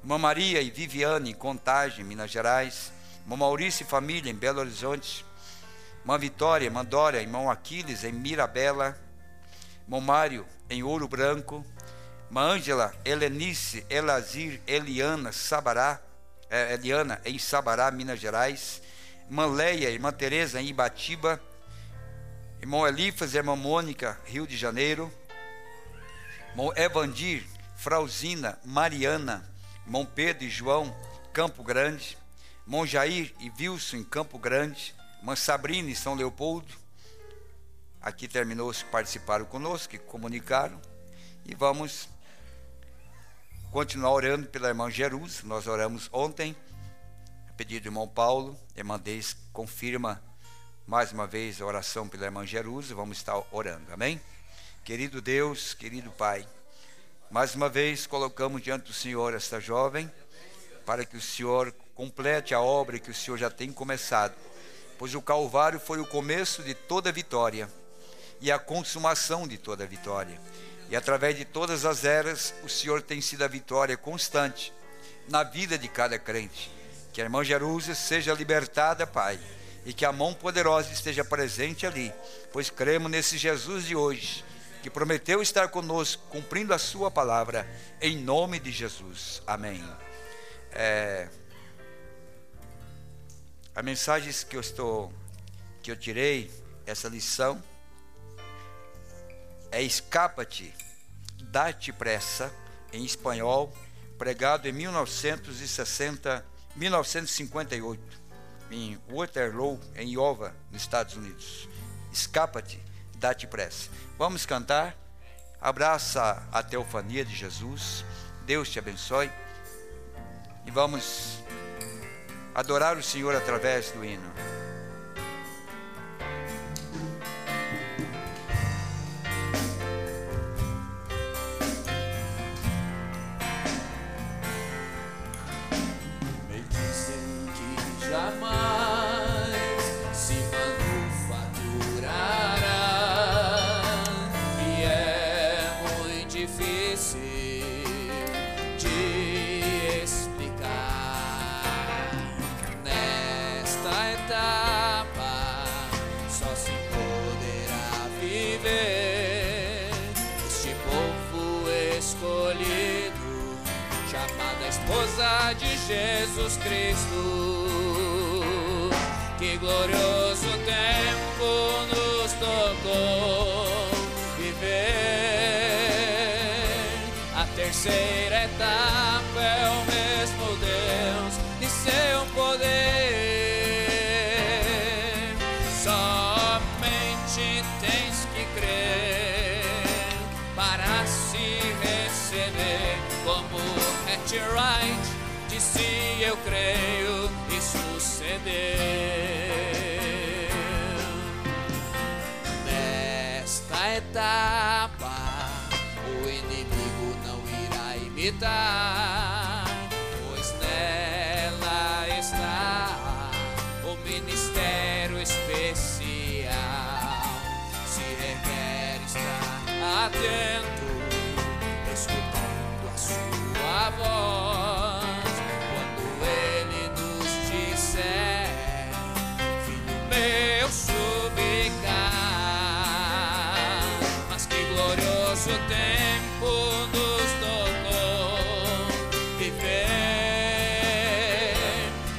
irmã Maria e Viviane em Contagem, Minas Gerais, irmão Maurício e família em Belo Horizonte, irmã Vitória, irmã Dória, irmão Aquiles em Mirabela, irmão Mário em Ouro Branco, irmã Ângela, Helenice, Elazir, Eliana em Sabará, Minas Gerais, irmã Leia, irmã Tereza em Ibatiba, irmão Elifas e irmã Mônica, Rio de Janeiro, irmão Evandir, Frauzina, Mariana, irmão Pedro e João, Campo Grande, irmão Jair e Wilson, em Campo Grande, irmã Sabrina, em São Leopoldo. Aqui terminou os que participaram conosco, que comunicaram. E vamos continuar orando pela irmã Jerusa. Nós oramos ontem, a pedido do irmão Paulo. A irmã Deis confirma mais uma vez a oração pela irmã Jerusa. Vamos estar orando, amém? Querido Deus, querido Pai, mais uma vez colocamos diante do Senhor esta jovem, para que o Senhor complete a obra que o Senhor já tem começado, pois o Calvário foi o começo de toda vitória e a consumação de toda vitória. E através de todas as eras, o Senhor tem sido a vitória constante na vida de cada crente. Que a irmã Jerusa seja libertada, Pai, e que a mão poderosa esteja presente ali, pois cremos nesse Jesus de hoje, que prometeu estar conosco, cumprindo a sua palavra, em nome de Jesus. Amém. A mensagem que eu tirei, essa lição, é escapa-te, dá-te pressa, em espanhol, pregado em 1958, em Waterloo, em Iowa, nos Estados Unidos. Escapa-te, dá-te pressa. Vamos cantar. Abraça a teofania de Jesus. Deus te abençoe. E vamos adorar o Senhor através do hino. Jamais se manufaturará, e é muito difícil de explicar. Nesta etapa só se poderá viver este povo escolhido, chamada esposa de Jesus Cristo. Que glorioso tempo nos tocou viver. A terceira etapa é o mesmo Deus e seu poder. Somente tens que crer para se receber. Como Hattie Wright disse, eu creio e suceder. Nesta etapa o inimigo não irá imitar, pois nela está o ministério especial. Se requer estar atento, escutando a sua voz, quando ele nos disser, filho meu, sube cá. Mas que glorioso tempo nos tocou viver.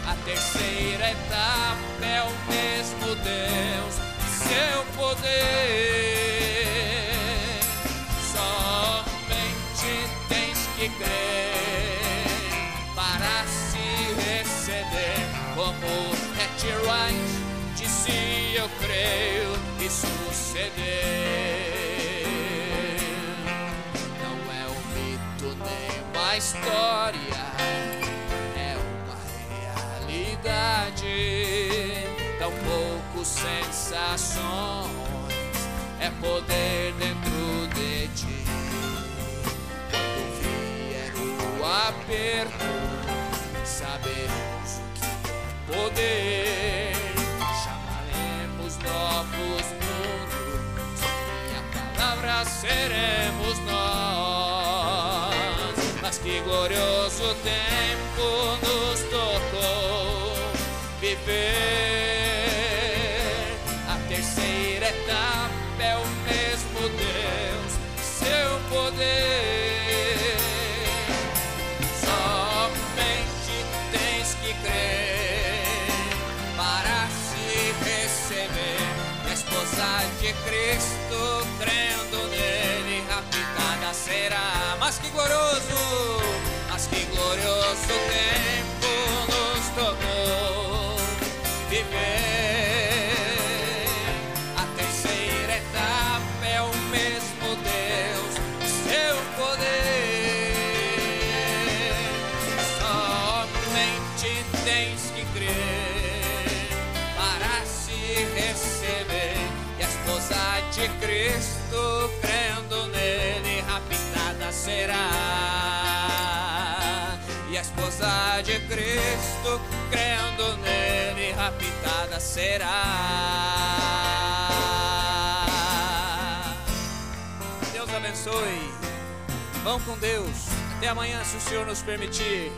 A terceira etapa é o mesmo Deus e seu poder. Somente tens que crer para se receber. Como Hattie Wright disse, eu creio e suceder. Não é um mito nem uma história, é uma realidade. Tão pouco sensações, é poder dentro de ti. Quando vier o aperto, saberemos o que é poder. Chamaremos novos mundos e a palavra seremos nós. Mas que glorioso tempo nos tocou viver. A terceira etapa é o mesmo Deus, seu poder. Somente tens que crer para se receber. A esposa de glorioso tempo nos tocou viver. A terceira etapa é o mesmo Deus, seu poder. Somente tens que crer para se receber. E a esposa de Cristo, crendo nele, raptada será. E a esposa de Cristo, crendo nele, raptada será. Deus abençoe. Vão com Deus. Até amanhã, se o Senhor nos permitir.